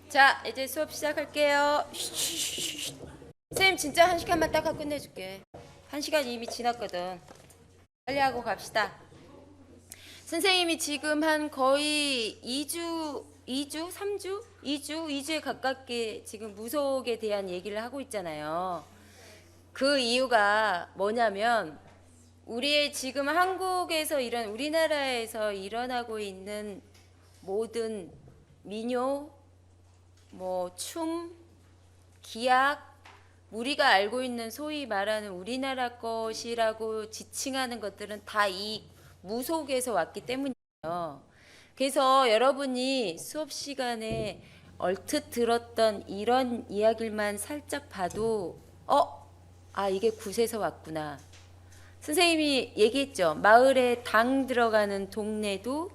자, 이제 수업 시작할게요. 선생님 진짜 1시간만 딱 하고 끝내줄게. 1시간 이미 지났거든. 빨리 하고 갑시다. 선생님이 지금 한 거의 2주, 3주? 2주에 가깝게 지금 무속에 대한 얘기를 하고 있잖아요. 그 이유가 뭐냐면 우리의 지금 한국에서 우리나라에서 일어나고 있는 모든 민요, 춤, 기악, 우리가 알고 있는 소위 말하는 우리나라 것이라고 지칭하는 것들은 다 이 무속에서 왔기 때문이에요. 그래서 여러분이 수업 시간에 얼핏 들었던 이런 이야기만 살짝 봐도 이게 굿에서 왔구나. 선생님이 얘기했죠. 마을에 당 들어가는 동네도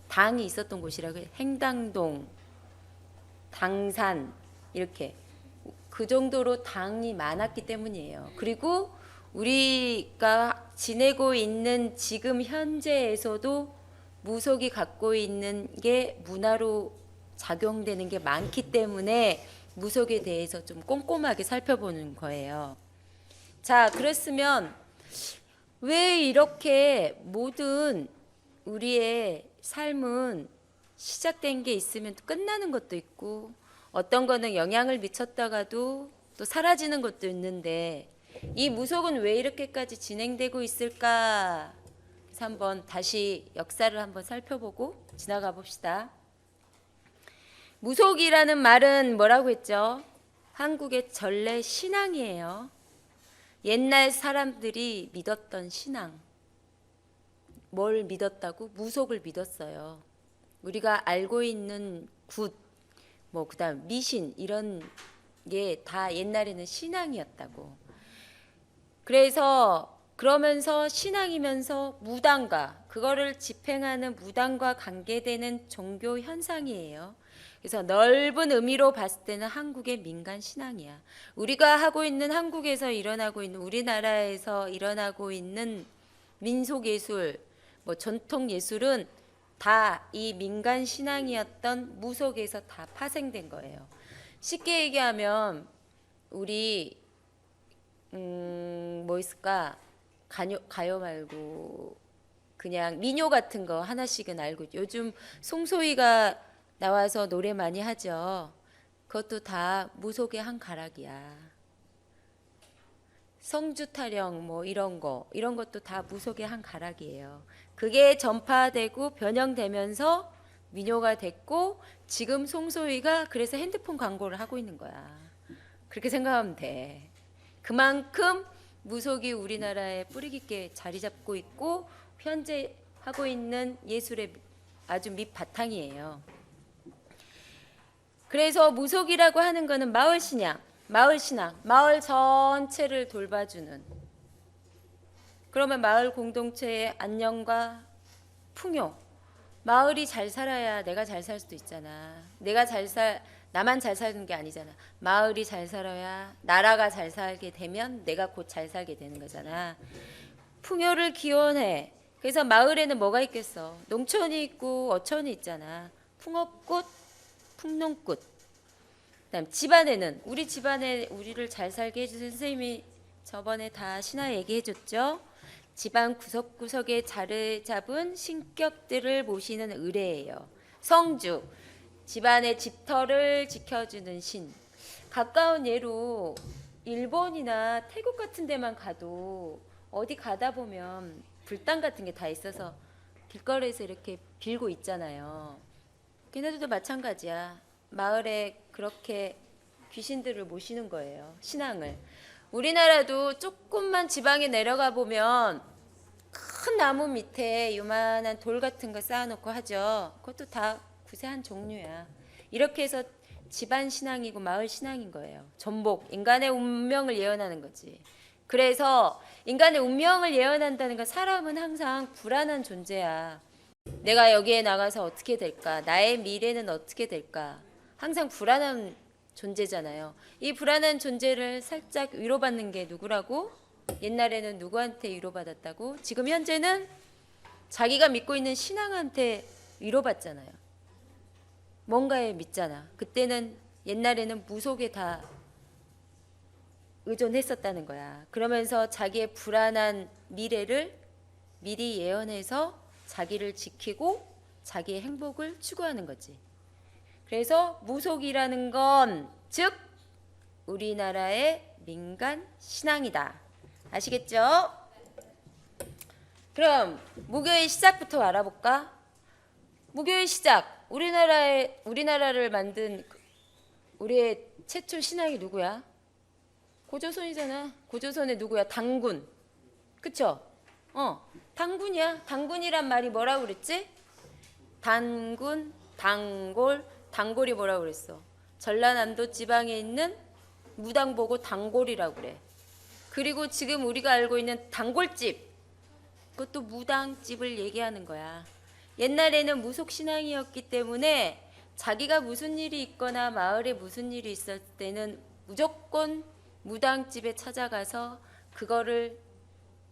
당이 있었던 곳이라고 해요. 행당동, 당산 이렇게 그 정도로 당이 많았기 때문이에요. 그리고 우리가 지내고 있는 지금 현재에서도 무속이 갖고 있는 게 문화로 작용되는 게 많기 때문에 무속에 대해서 좀 꼼꼼하게 살펴보는 거예요. 자, 그랬으면 왜 이렇게 모든 우리의 삶은 시작된 게 있으면 또 끝나는 것도 있고 어떤 거는 영향을 미쳤다가도 또 사라지는 것도 있는데 이 무속은 왜 이렇게까지 진행되고 있을까? 그래서 한번 다시 역사를 한번 살펴보고 지나가 봅시다. 무속이라는 말은 뭐라고 했죠? 한국의 전래 신앙이에요. 옛날 사람들이 믿었던 신앙. 뭘 믿었다고? 무속을 믿었어요. 우리가 알고 있는 굿, 그다음 미신 이런 게 다 옛날에는 신앙이었다고. 그래서 그러면서 신앙이면서 무당과 그거를 집행하는 무당과 관계되는 종교 현상이에요. 그래서 넓은 의미로 봤을 때는 한국의 민간 신앙이야. 우리가 하고 있는 한국에서 일어나고 있는 우리나라에서 일어나고 있는 민속 예술, 전통 예술은 다 이 민간 신앙이었던 무속에서 다 파생된 거예요. 쉽게 얘기하면 우리 뭐 있을까? 가요 말고 그냥 민요 같은 거 하나씩은 알고 요즘 송소희가 나와서 노래 많이 하죠. 그것도 다 무속의 한 가락이야. 성주타령 이런 것도 다 무속의 한 가락이에요. 그게 전파되고 변형되면서 민요가 됐고 지금 송소희가 그래서 핸드폰 광고를 하고 있는 거야. 그렇게 생각하면 돼. 그만큼 무속이 우리나라에 뿌리 깊게 자리 잡고 있고 현재 하고 있는 예술의 아주 밑바탕이에요. 그래서 무속이라고 하는 거는 마을 신앙, 마을 전체를 돌봐주는. 그러면 마을 공동체의 안녕과 풍요. 마을이 잘 살아야 내가 잘 살 수도 있잖아. 나만 잘 사는 게 아니잖아. 마을이 잘 살아야 나라가 잘 살게 되면 내가 곧 잘 살게 되는 거잖아. 풍요를 기원해. 그래서 마을에는 뭐가 있겠어? 농촌이 있고 어촌이 있잖아. 풍업꽃, 풍농꽃. 그다음 집안에는 우리 집안에 우리를 잘 살게 해주신 선생님이 저번에 다 신화 얘기해줬죠. 집안 구석구석에 자리 잡은 신격들을 모시는 의례예요. 성주, 집안의 집터를 지켜주는 신. 가까운 예로 일본이나 태국 같은 데만 가도 어디 가다 보면 불당 같은 게 다 있어서 길거리에서 이렇게 빌고 있잖아요. 걔네들도 마찬가지야. 마을에 그렇게 귀신들을 모시는 거예요. 신앙을. 우리나라도 조금만 지방에 내려가 보면 큰 나무 밑에 요만한 돌 같은 거 쌓아놓고 하죠. 그것도 다 구세 한 종류야. 이렇게 해서 집안 신앙이고 마을 신앙인 거예요. 전복, 인간의 운명을 예언하는 거지. 그래서 인간의 운명을 예언한다는 건 사람은 항상 불안한 존재야. 내가 여기에 나가서 어떻게 될까? 나의 미래는 어떻게 될까? 항상 불안한 존재잖아요. 이 불안한 존재를 살짝 위로받는 게 누구라고? 옛날에는 누구한테 위로받았다고? 지금 현재는 자기가 믿고 있는 신앙한테 위로받잖아요. 뭔가에 믿잖아. 그때는 옛날에는 무속에 다 의존했었다는 거야. 그러면서 자기의 불안한 미래를 미리 예언해서 자기를 지키고 자기의 행복을 추구하는 거지. 그래서 무속이라는 건 즉 우리나라의 민간 신앙이다. 아시겠죠? 그럼 무교의 시작부터 알아볼까? 무교의 시작. 우리나라를 만든 우리의 최초 신앙이 누구야? 고조선이잖아. 고조선의 누구야? 당군. 그쵸? 당군이야. 당군이란 말이 뭐라고 그랬지? 단군, 단골, 단골이 뭐라고 그랬어? 전라남도 지방에 있는 무당 보고 단골이라고 그래. 그리고 지금 우리가 알고 있는 단골집, 그것도 무당집을 얘기하는 거야. 옛날에는 무속신앙이었기 때문에 자기가 무슨 일이 있거나 마을에 무슨 일이 있을 때는 무조건 무당집에 찾아가서 그거를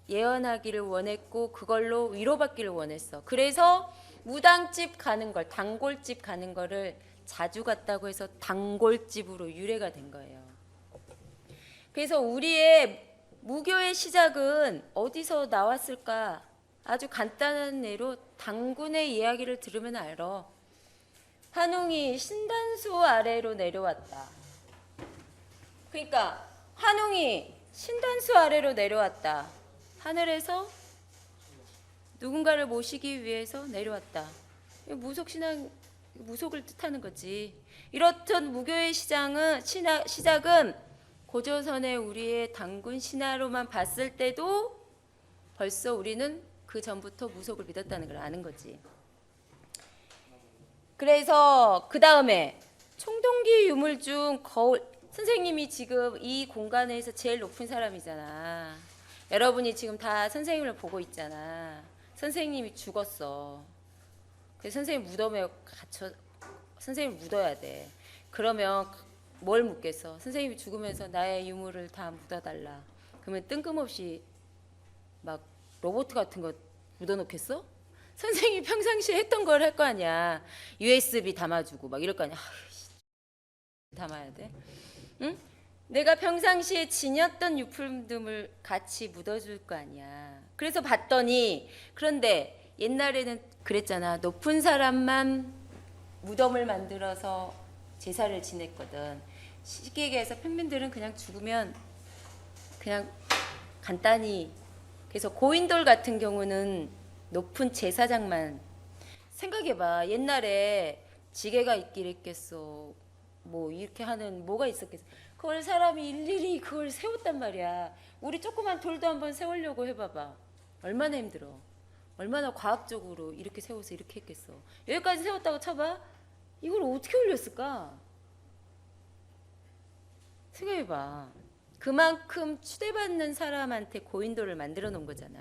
예언하기를 원했고 그걸로 위로받기를 원했어. 그래서 무당집 가는 걸, 단골집 가는 거를 자주 갔다고 해서 단골집으로 유래가 된 거예요. 그래서 우리의 무교의 시작은 어디서 나왔을까? 아주 간단한 예로 당군의 이야기를 들으면 알아. 환웅이 신단수 아래로 내려왔다. 그러니까 환웅이 신단수 아래로 내려왔다. 하늘에서 누군가를 모시기 위해서 내려왔다. 무속신앙, 무속을 뜻하는 거지. 이렇듯 무교의 시작은 고조선의 우리의 당군 신화로만 봤을 때도 벌써 우리는 그 전부터 무속을 믿었다는 걸 아는 거지. 그래서 그 다음에 총동기 유물 중 거울, 선생님이 지금 이 공간에서 제일 높은 사람이잖아. 여러분이 지금 다 선생님을 보고 있잖아. 선생님이 죽었어. 그래서 선생님 무덤에 갇혀, 선생님 묻어야 돼. 그러면 뭘 묻겠어? 선생님이 죽으면서 나의 유물을 다 묻어달라. 그러면 뜬금없이 막 로봇 같은 거 묻어놓겠어? 선생님이 평상시에 했던 걸 할 거 아니야. USB 담아주고 막 이럴 거 아니야. 담아야 돼. 응? 내가 평상시에 지녔던 유품들을 같이 묻어줄 거 아니야. 그래서 봤더니, 그런데 옛날에는 그랬잖아. 높은 사람만 무덤을 만들어서 제사를 지냈거든. 쉽게 얘기해서 평민들은 그냥 죽으면 그냥 간단히, 그래서 고인돌 같은 경우는 높은 제사장만, 생각해봐. 옛날에 지게가 있길 있겠어. 뭐 이렇게 하는 뭐가 있었겠어. 그걸 사람이 일일이 그걸 세웠단 말이야. 우리 조그만 돌도 한번 세우려고 해봐봐. 얼마나 힘들어. 얼마나 과학적으로 이렇게 세워서 이렇게 했겠어. 여기까지 세웠다고 쳐봐. 이걸 어떻게 올렸을까? 생각해봐. 그만큼 추대받는 사람한테 고인돌을 만들어 놓은 거잖아.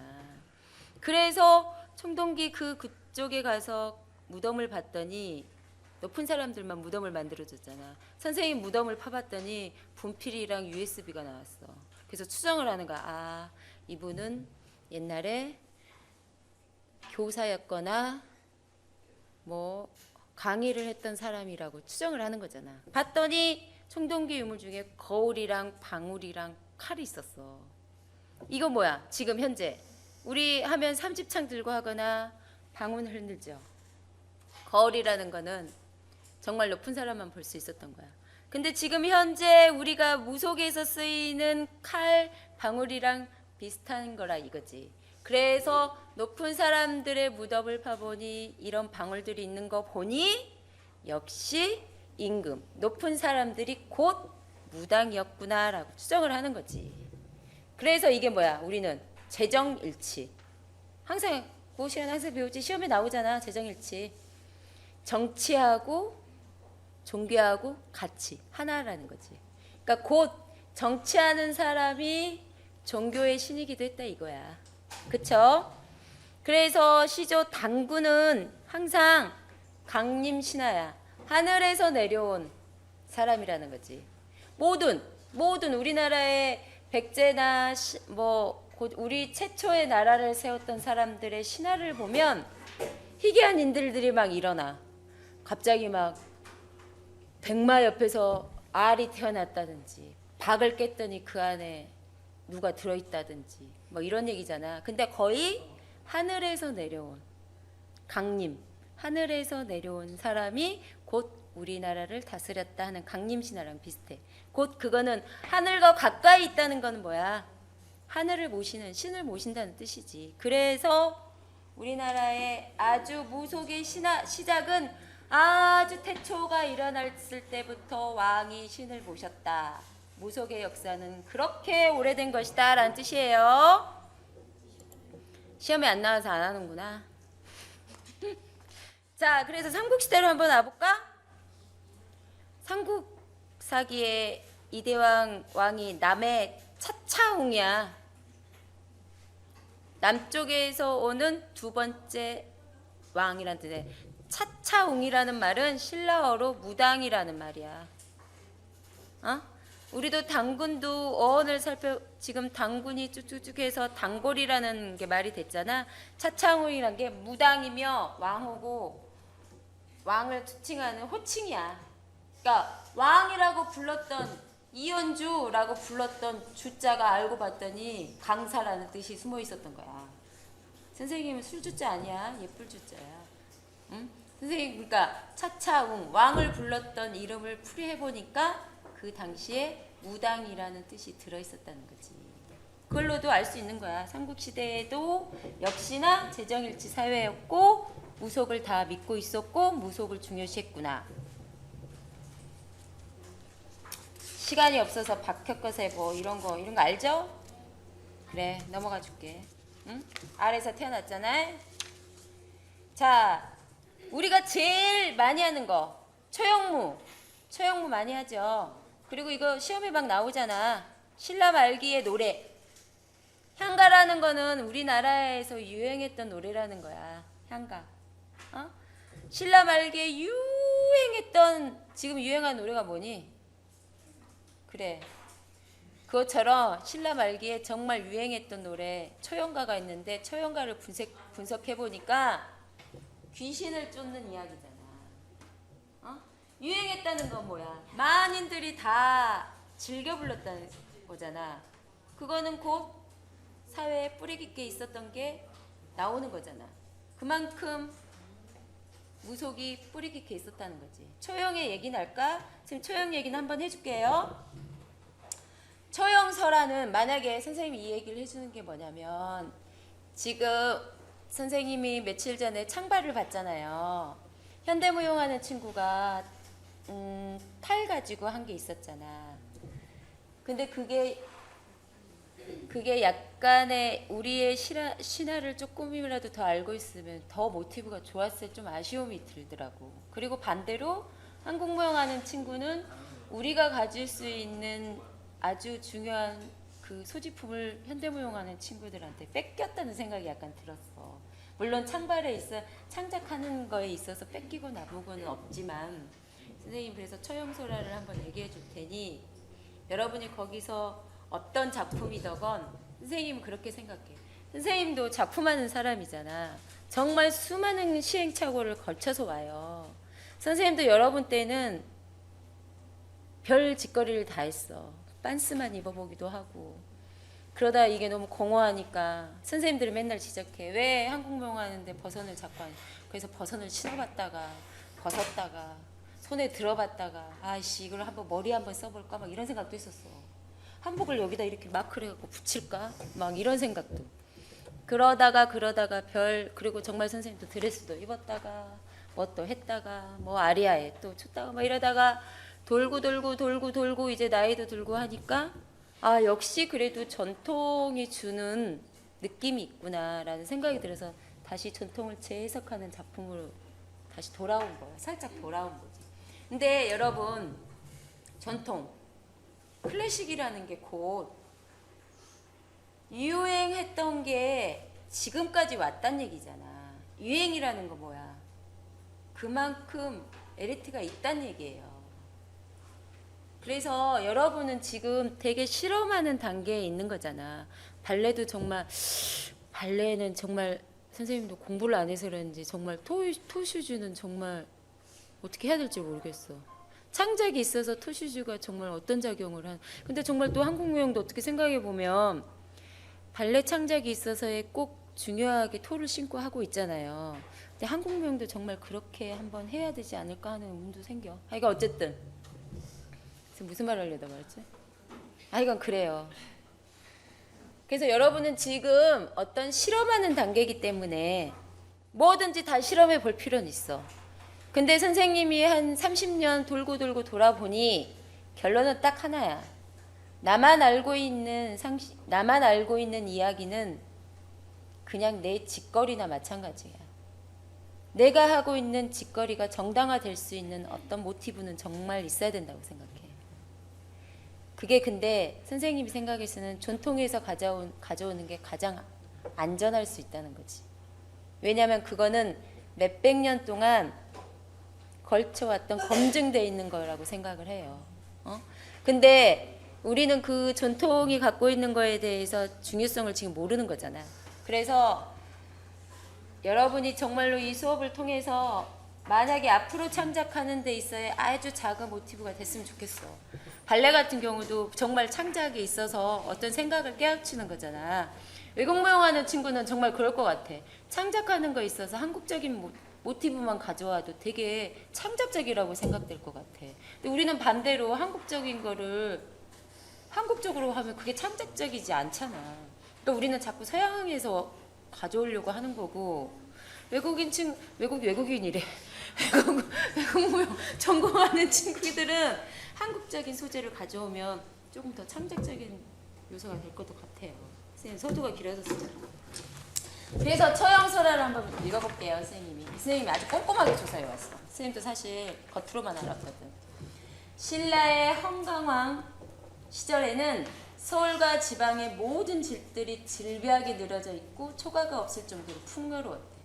그래서 총동기 그쪽에 가서 무덤을 봤더니 높은 사람들만 무덤을 만들어줬잖아. 선생님 무덤을 파봤더니 분필이랑 USB가 나왔어. 그래서 추정을 하는 거야. 아, 이분은 옛날에 교사였거나 뭐 강의를 했던 사람이라고 추정을 하는 거잖아. 봤더니 총동기 유물 중에 거울이랑 방울이랑 칼이 있었어. 이거 뭐야? 지금 현재 우리 하면 삼집창 들고 하거나 방울 흔들죠. 거울이라는 거는 정말 높은 사람만 볼 수 있었던 거야. 근데 지금 현재 우리가 무속에서 쓰이는 칼, 방울이랑 비슷한 거라 이거지. 그래서 높은 사람들의 무덤을 파보니 이런 방울들이 있는 거 보니 역시 임금, 높은 사람들이 곧 무당이었구나라고 추정을 하는 거지. 그래서 이게 뭐야? 우리는 재정일치. 항상 그 시간 항상 배우지. 시험에 나오잖아. 재정일치. 정치하고 종교하고 같이 하나라는 거지. 그러니까 곧 정치하는 사람이 종교의 신이기도 했다 이거야. 그쵸? 그래서 시조 당군은 항상 강림신하야. 하늘에서 내려온 사람이라는 거지. 모든 우리나라의 백제나 뭐 우리 최초의 나라를 세웠던 사람들의 신화를 보면 희귀한 인들이 막 일어나. 갑자기 막 백마 옆에서 알이 태어났다든지 박을 깼더니 그 안에 누가 들어있다든지 뭐 이런 얘기잖아. 근데 거의 하늘에서 내려온 강림, 하늘에서 내려온 사람이 곧 우리나라를 다스렸다 하는 강림 신화랑 비슷해. 곧 그거는 하늘과 가까이 있다는 건 뭐야? 하늘을 모시는, 신을 모신다는 뜻이지. 그래서 우리나라의 아주 무속의 시작은 아주 태초가 일어났을 때부터 왕이 신을 모셨다. 무속의 역사는 그렇게 오래된 것이다 라는 뜻이에요. 시험에 안 나와서 안 하는구나. 자, 그래서 삼국시대로 한번 와볼까? 삼국사기의 이대왕 왕이 남의 차차웅이야. 남쪽에서 오는 두 번째 왕이란 뜻이야. 차차웅이라는 말은 신라어로 무당이라는 말이야. 어? 우리도 당군도 어원을 지금 당군이 쭉쭉쭉 해서 단골이라는 게 말이 됐잖아. 차차웅이란 게 무당이며 왕후고 왕을 지칭하는 호칭이야. 그러니까 왕이라고 불렀던 이연주라고 불렀던 주자가 알고 봤더니 강사라는 뜻이 숨어 있었던 거야. 선생님은 술주자 아니야. 예쁠 주자야. 응? 선생님 그러니까 차차웅 왕을 불렀던 이름을 풀이해보니까 그 당시에 무당이라는 뜻이 들어있었다는 거지. 그걸로도 알 수 있는 거야. 삼국시대에도 역시나 재정일치 사회였고 무속을 다 믿고 있었고 무속을 중요시했구나. 시간이 없어서 박혁거세 뭐 이런 거 알죠? 그래 넘어가 줄게. 응? 아래에서 태어났잖아. 자, 우리가 제일 많이 하는 거 초영무 많이 하죠. 그리고 이거 시험에 막 나오잖아. 신라 말기의 노래. 향가라는 거는 우리나라에서 유행했던 노래라는 거야. 향가. 어? 신라 말기에 유행했던 지금 유행한 노래가 뭐니? 그래. 그것처럼 신라 말기에 정말 유행했던 노래 초연가가 있는데 초연가를 분석해 보니까 귀신을 쫓는 이야기잖아. 어? 유행했다는 건 뭐야? 만인들이 다 즐겨 불렀다는 거잖아. 그거는 곧 사회에 뿌리 깊게 있었던 게 나오는 거잖아. 그만큼 무속이 뿌리 깊게 있었다는 거지. 초영의 얘기 날까? 지금 초영 얘기는 한번 해줄게요. 초영설화는 만약에 선생님이 이 얘기를 해주는 게 뭐냐면 지금 선생님이 며칠 전에 창발을 봤잖아요. 현대무용하는 친구가 탈 가지고 한 게 있었잖아. 근데 그게 약간의 우리의 신화를 조금이라도 더 알고 있으면 더 모티브가 좋았을 좀 아쉬움이 들더라고. 그리고 반대로 한국무용하는 친구는 우리가 가질 수 있는 아주 중요한 그 소지품을 현대무용하는 친구들한테 뺏겼다는 생각이 약간 들었어. 물론 창작하는 거에 있어서 뺏기고 나보고는 없지만 선생님 그래서 처형소라를 한번 얘기해 줄 테니 여러분이 거기서 어떤 작품이더건 선생님은 그렇게 생각해. 선생님도 작품하는 사람이잖아. 정말 수많은 시행착오를 거쳐서 와요. 선생님도 여러분 때는 별 짓거리를 다 했어. 빤스만 입어보기도 하고. 그러다 이게 너무 공허하니까 선생님들이 맨날 지적해. 왜 한국무용 하는데 버선을 자꾸 하냐. 그래서 버선을 신어봤다가 벗었다가 손에 들어봤다가 아이씨 이걸 한번 머리 한번 써볼까 막 이런 생각도 했었어. 한복을 여기다 이렇게 마크를 해갖고 붙일까 막 이런 생각도. 그러다가 그리고 정말 선생님도 드레스도 입었다가 뭐 또 했다가 뭐 아리아에 또 췄다가 막 이러다가 돌고 이제 나이도 들고 하니까 아 역시 그래도 전통이 주는 느낌이 있구나라는 생각이 들어서 다시 전통을 재해석하는 작품으로 다시 돌아온 거야. 살짝 돌아온 거지. 근데 여러분 전통 클래식이라는 게 곧 유행했던 게 지금까지 왔단 얘기잖아. 유행이라는 거 뭐야? 그만큼 엘리트가 있단 얘기예요. 그래서 여러분은 지금 되게 실험하는 단계에 있는 거잖아. 발레는 정말 선생님도 공부를 안 해서 그런지 정말 토슈즈는 정말 어떻게 해야 될지 모르겠어. 창작이 있어서 토슈즈가 정말 어떤 작용을 한. 근데 정말 또 한국무용도 어떻게 생각해 보면 발레 창작이 있어서에 꼭 중요하게 토를 신고 하고 있잖아요. 근데 한국무용도 정말 그렇게 한번 해야 되지 않을까 하는 의문도 생겨. 하여간 어쨌든 무슨 말 하려다 말지? 하여간 그래요. 그래서 여러분은 지금 어떤 실험하는 단계이기 때문에 뭐든지 다 실험해 볼 필요는 있어. 근데 선생님이 한 30년 돌고 돌고 돌아보니 결론은 딱 하나야. 나만 알고 있는 이야기는 그냥 내 짓거리나 마찬가지야. 내가 하고 있는 짓거리가 정당화될 수 있는 어떤 모티브는 정말 있어야 된다고 생각해. 그게 근데 선생님이 생각해서는 전통에서 가져오는 게 가장 안전할 수 있다는 거지. 왜냐하면 그거는 몇백 년 동안 걸쳐왔던 검증되어 있는 거라고 생각을 해요. 근데 우리는 그 전통이 갖고 있는 거에 대해서 중요성을 지금 모르는 거잖아. 그래서 여러분이 정말로 이 수업을 통해서 만약에 앞으로 창작하는 데 있어야 아주 작은 모티브가 됐으면 좋겠어. 발레 같은 경우도 정말 창작에 있어서 어떤 생각을 깨우치는 거잖아. 외국무용하는 친구는 정말 그럴 것 같아. 창작하는 거에 있어서 한국적인 모티브만 가져와도 되게 창작적이라고 생각될 것 같아. 근데 우리는 반대로 한국적인 거를 한국적으로 하면 그게 창작적이지 않잖아. 그러니까 우리는 자꾸 서양에서 가져오려고 하는 거고, 외국인이래. 외국무용 전공하는 친구들은 한국적인 소재를 가져오면 조금 더 창작적인 요소가 될 것도 같아요. 선생님 서두가 길어서 쓰잖아. 그래서 처형설화를 한번 읽어볼게요. 선생님이 아주 꼼꼼하게 조사해 왔어. 선생님도 사실 겉으로만 알았거든. 신라의 헌강왕 시절에는 서울과 지방의 모든 집들이 질비하게 늘어져 있고 초가가 없을 정도로 풍요로웠대.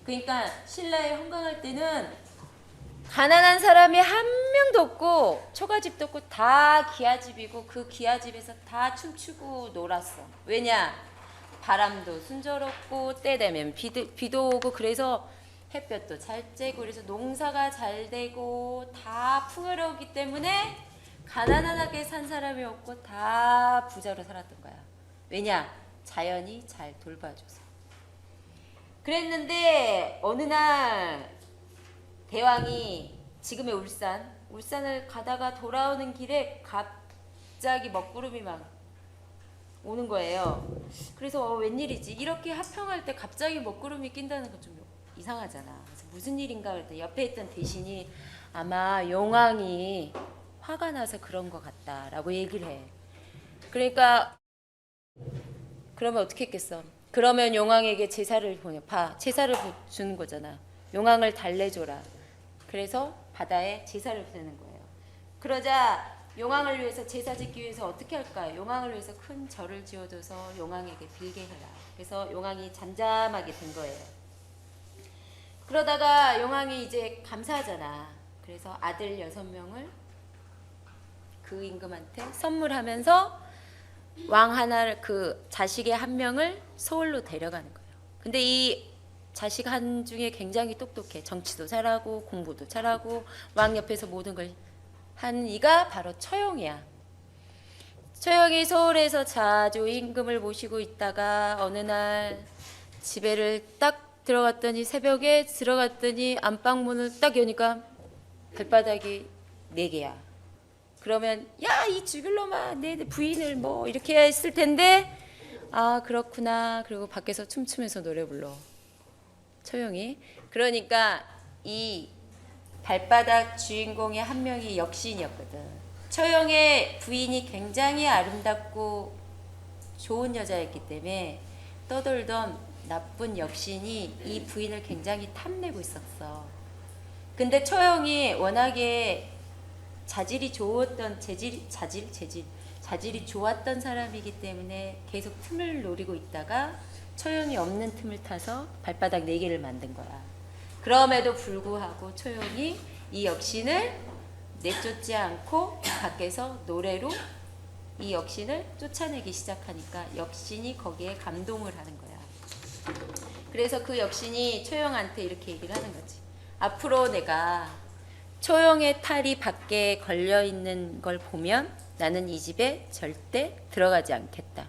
그러니까 신라에 헌강할 때는 가난한 사람이 한 명도 없고 초가집도 없고 다 기아집이고 그 기아집에서 다 춤추고 놀았어. 왜냐? 바람도 순조롭고 때 되면 비도 오고 그래서 햇볕도 잘 쬐고 그래서 농사가 잘 되고 다 풍요로웠기 때문에 가난하게 산 사람이 없고 다 부자로 살았던 거야. 왜냐? 자연이 잘 돌봐줘서. 그랬는데 어느 날 대왕이 지금의 울산을 가다가 돌아오는 길에 갑자기 먹구름이 막 오는 거예요. 그래서 웬일이지? 이렇게 하평할 때 갑자기 먹구름이 낀다는 건 좀 이상하잖아. 그래서 무슨 일인가 그랬더니 옆에 있던 대신이 아마 용왕이 화가 나서 그런 것 같다라고 얘기를 해. 그러니까 그러면 어떻게 했겠어? 그러면 용왕에게 제사를 제사를 주는 거잖아. 용왕을 달래줘라. 그래서 바다에 제사를 보내는 거예요. 그러자 용왕을 위해서 제사 짓기 위해서 어떻게 할까요? 용왕을 위해서 큰 절을 지어줘서 용왕에게 빌게 해라. 그래서 용왕이 잠잠하게 된 거예요. 그러다가 용왕이 이제 감사하잖아. 그래서 아들 6명을 그 임금한테 선물하면서 자식의 한 명을 서울로 데려가는 거예요. 근데 이 자식 한 중에 굉장히 똑똑해. 정치도 잘하고 공부도 잘하고 왕 옆에서 모든 걸 한 이가 바로 처용이야. 처용이 서울에서 자주 임금을 모시고 있다가 어느 날 집에를 딱 들어갔더니 새벽에 들어갔더니 안방문을 딱 여니까 발바닥이 4개야. 그러면 야, 이 죽을 놈아, 내 부인을 뭐 이렇게 했을 텐데 아, 그렇구나. 그리고 밖에서 춤추면서 노래 불러. 처용이. 그러니까 이 발바닥 주인공의 한 명이 역시인이었거든. 처용의 부인이 굉장히 아름답고 좋은 여자였기 때문에 떠돌던 나쁜 역신이 이 부인을 굉장히 탐내고 있었어. 근데 처용이 워낙에 자질이 좋았던 사람이기 때문에 계속 틈을 노리고 있다가 처용이 없는 틈을 타서 발바닥 4개를 만든 거야. 그럼에도 불구하고 처용이 이 역신을 내쫓지 않고 밖에서 노래로 이 역신을 쫓아내기 시작하니까 역신이 거기에 감동을 하는 거야. 그래서 그 역신이 처용한테 이렇게 얘기를 하는 거지. 앞으로 내가 초용의 탈이 밖에 걸려 있는 걸 보면 나는 이 집에 절대 들어가지 않겠다.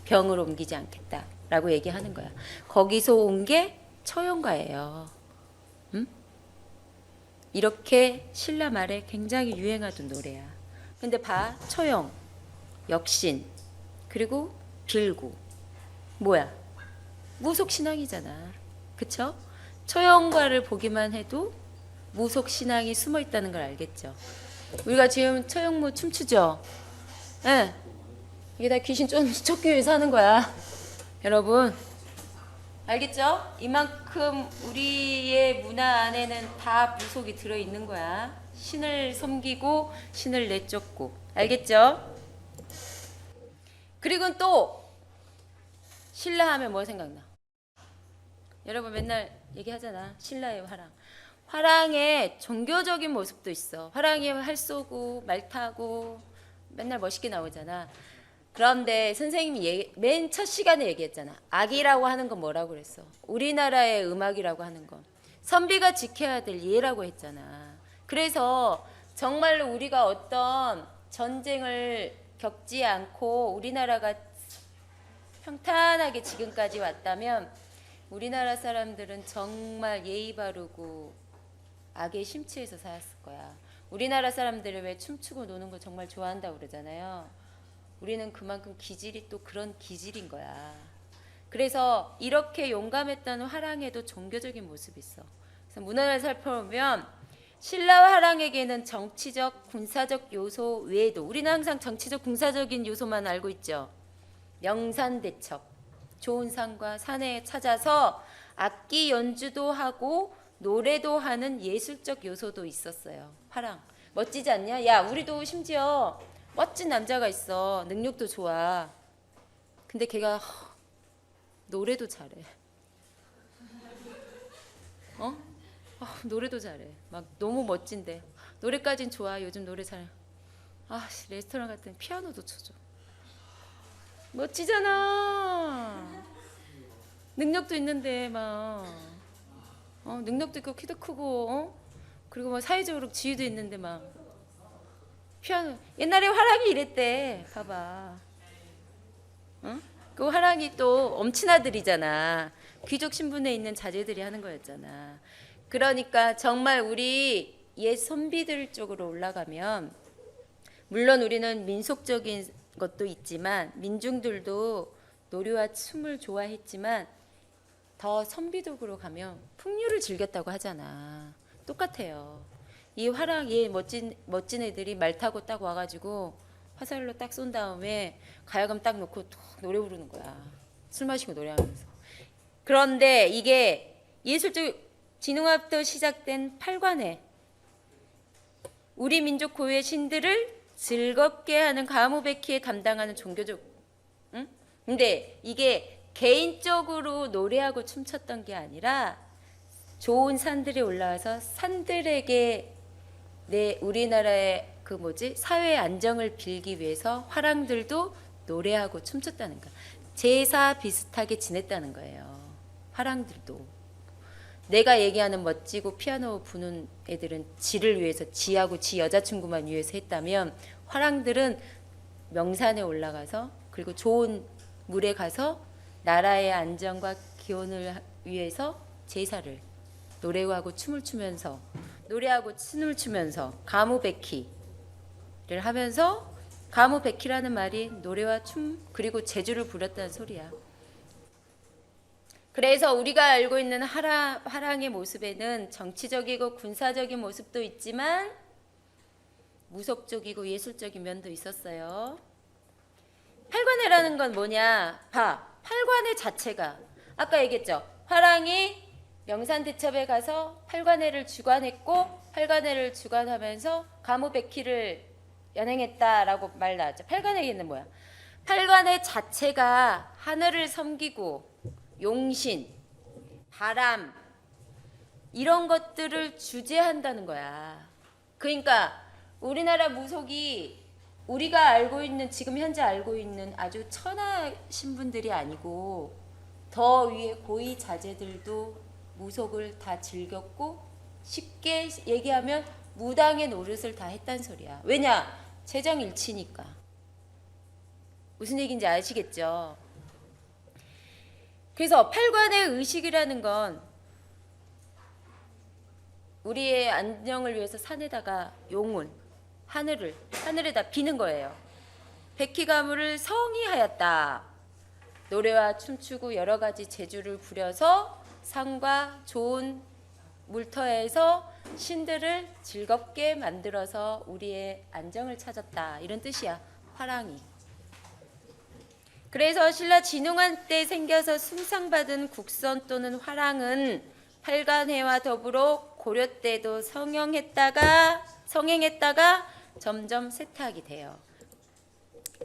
병을 옮기지 않겠다. 라고 얘기하는 거야. 거기서 온 게 초용가예요. 응? 이렇게 신라 말에 굉장히 유행하던 노래야. 근데 봐, 초용, 역신, 그리고 빌구. 뭐야? 무속신앙이잖아. 그쵸? 초용가를 보기만 해도 무속신앙이 숨어 있다는 걸 알겠죠? 우리가 지금 초용무 춤추죠? 예. 네. 이게 다 귀신 쫓기 위해서 하는 거야. 여러분, 알겠죠? 이만큼 우리의 문화 안에는 다 무속이 들어있는 거야. 신을 섬기고 신을 내쫓고. 알겠죠? 그리고 또 신라 하면 뭐 생각나? 여러분 맨날 얘기하잖아. 신라의 화랑. 화랑의 종교적인 모습도 있어. 화랑이 활 쏘고 말 타고 맨날 멋있게 나오잖아. 그런데 선생님이 맨 첫 시간에 얘기했잖아. 악이라고 하는 건 뭐라고 그랬어? 우리나라의 음악이라고 하는 건 선비가 지켜야 될 예라고 했잖아. 그래서 정말로 우리가 어떤 전쟁을 겪지 않고 우리나라가 평탄하게 지금까지 왔다면 우리나라 사람들은 정말 예의 바르고 악에 심취해서 살았을 거야. 우리나라 사람들은 왜 춤추고 노는 거 정말 좋아한다고 그러잖아요. 우리는 그만큼 기질이 또 그런 기질인 거야. 그래서 이렇게 용감했던 화랑에도 종교적인 모습이 있어. 그래서 문화를 살펴보면 신라와 화랑에게는 정치적, 군사적 요소 외에도 우리는 항상 정치적, 군사적인 요소만 알고 있죠. 명산대첩, 좋은 산과 산에 찾아서 악기 연주도 하고 노래도 하는 예술적 요소도 있었어요. 화랑. 멋지지 않냐? 야, 우리도 심지어 멋진 남자가 있어. 능력도 좋아. 근데 걔가 노래도 잘해. 노래도 잘해. 막 너무 멋진데. 노래까진 좋아. 요즘 노래 잘해. 레스토랑 갔더니 피아노도 쳐줘. 멋지잖아. 능력도 있는데 막 능력도 있고 키도 크고 그리고 막 사회적으로 지위도 있는데 막 피아노. 옛날에 화랑이 이랬대. 봐봐. 그 화랑이 또 엄친아들이잖아. 귀족 신분에 있는 자제들이 하는 거였잖아. 그러니까 정말 우리 옛 선비들 쪽으로 올라가면 물론 우리는 민속적인 것도 있지만 민중들도 노래와 춤을 좋아했지만 더 선비독으로 가면 풍류를 즐겼다고 하잖아. 똑같아요. 이 화랑 얘 멋진 애들이 말 타고 딱 와가지고 화살로 딱 쏜 다음에 가야금 딱 놓고 툭 노래 부르는 거야. 술 마시고 노래하면서. 그런데 이게 예술적 진흥화부터 시작된 팔관에 우리 민족 고유의 신들을 즐겁게 하는 가무베키에 감당하는 종교적. 근데 이게 개인적으로 노래하고 춤췄던 게 아니라 좋은 산들이 올라와서 산들에게 우리나라의 사회 안정을 빌기 위해서 화랑들도 노래하고 춤췄다는 거야. 제사 비슷하게 지냈다는 거예요. 화랑들도. 내가 얘기하는 멋지고 피아노 부는 애들은 지를 위해서 지하고 지 여자친구만 위해서 했다면 화랑들은 명산에 올라가서 그리고 좋은 물에 가서 나라의 안정과 기원을 위해서 제사를 노래하고 춤을 추면서 노래하고 춤을 추면서 가무베키를 하면서 가무베키라는 말이 노래와 춤 그리고 재주를 부렸다는 소리야. 그래서 우리가 알고 있는 화랑의 모습에는 정치적이고 군사적인 모습도 있지만 무속적이고 예술적인 면도 있었어요. 팔관회라는 건 뭐냐? 팔관회 자체가 아까 얘기했죠. 화랑이 명산대첩에 가서 팔관회를 주관했고 팔관회를 주관하면서 가무베키를 연행했다라고 말 나왔죠. 팔관회는 뭐야? 팔관회 자체가 하늘을 섬기고 용신, 바람 이런 것들을 주재한다는 거야. 그러니까 우리나라 무속이 우리가 알고 있는 지금 현재 알고 있는 아주 천하 신분들이 아니고 더 위에 고위 자제들도 무속을 다 즐겼고 쉽게 얘기하면 무당의 노릇을 다 했단 소리야. 왜냐? 재정일치니까. 무슨 얘기인지 아시겠죠? 그래서 팔관의 의식이라는 건 우리의 안녕을 위해서 산에다가 용운, 하늘에다 비는 거예요. 백희가무를 성의하였다. 노래와 춤추고 여러 가지 재주를 부려서 산과 좋은 물터에서 신들을 즐겁게 만들어서 우리의 안정을 찾았다. 이런 뜻이야. 화랑이. 그래서 신라 진흥한 때 생겨서 숭상받은 국선 또는 화랑은 팔관해와 더불어 고려 때도 성행했다가 점점 쇠퇴하게 돼요.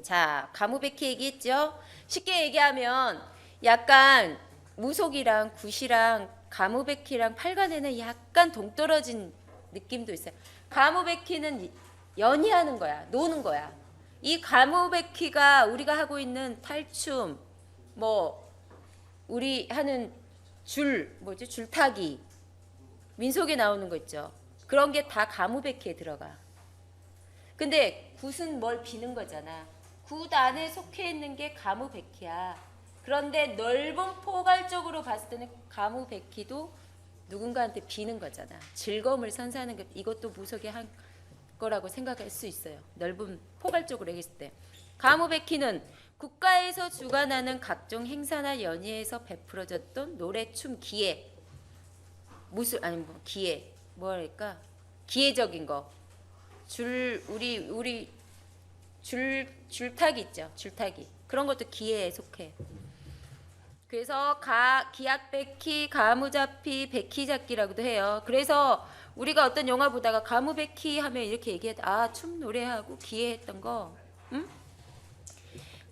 자, 가무백희 얘기했죠. 쉽게 얘기하면 약간 무속이랑 굿이랑 가무백희랑 팔관에는 약간 동떨어진 느낌도 있어요. 가무백희는 연희하는 거야, 노는 거야. 이 가무백희가 우리가 하고 있는 탈춤, 뭐 우리 하는 줄타기, 민속에 나오는 거 있죠. 그런 게 다 가무백희에 들어가. 근데 굿은 뭘 비는 거잖아. 굿 안에 속해 있는 게 가무백희야. 그런데 넓은 포괄적으로 봤을 때는 가무백희도 누군가한테 비는 거잖아. 즐거움을 선사하는 게 이것도 무속의 한 거라고 생각할 수 있어요. 넓은 포괄적으로 얘기했을 때. 가무백희는 국가에서 주관하는 각종 행사나 연희에서 베풀어졌던 노래, 춤, 기회, 기회, 뭐랄까, 기회적인 거. 우리 줄타기 있죠. 줄타기. 그런 것도 기회에 속해. 그래서 기약백희, 가무잡희, 백희잡기라고도 해요. 그래서 우리가 어떤 영화 보다가 가무백희 하면 이렇게 얘기해. 아, 춤 노래하고 기회했던 거. 응?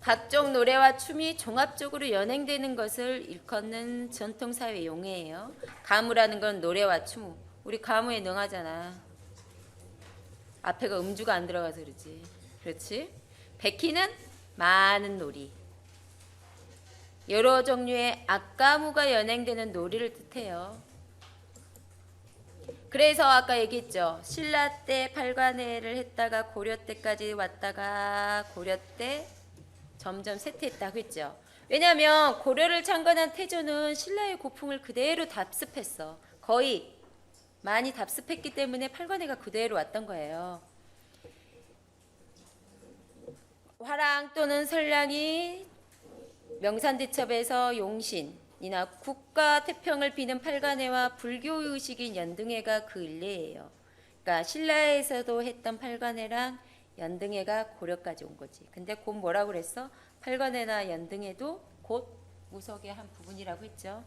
각종 노래와 춤이 종합적으로 연행되는 것을 일컫는 전통사회 용어예요. 가무라는 건 노래와 춤. 우리 가무에 능하잖아. 앞에가 음주가 안 들어가서 그러지. 그렇지? 백희는 많은 놀이. 여러 종류의 악가무가 연행되는 놀이를 뜻해요. 그래서 아까 얘기했죠. 신라 때 팔관회를 했다가 고려 때까지 왔다가 고려 때 점점 쇠퇴했다고 했죠. 왜냐하면 고려를 창건한 태조는 신라의 고풍을 그대로 답습했어. 거의 많이 답습했기 때문에 팔관회가 그대로 왔던 거예요. 화랑 또는 설랑이 명산대첩에서 용신이나 국가 태평을 비는 팔관회와 불교의식인 연등회가 그 일례예요. 그러니까 신라에서도 했던 팔관회랑 연등회가 고려까지 온 거지. 근데 곧 뭐라고 그랬어? 팔관회나 연등회도 곧 무속의 한 부분이라고 했죠.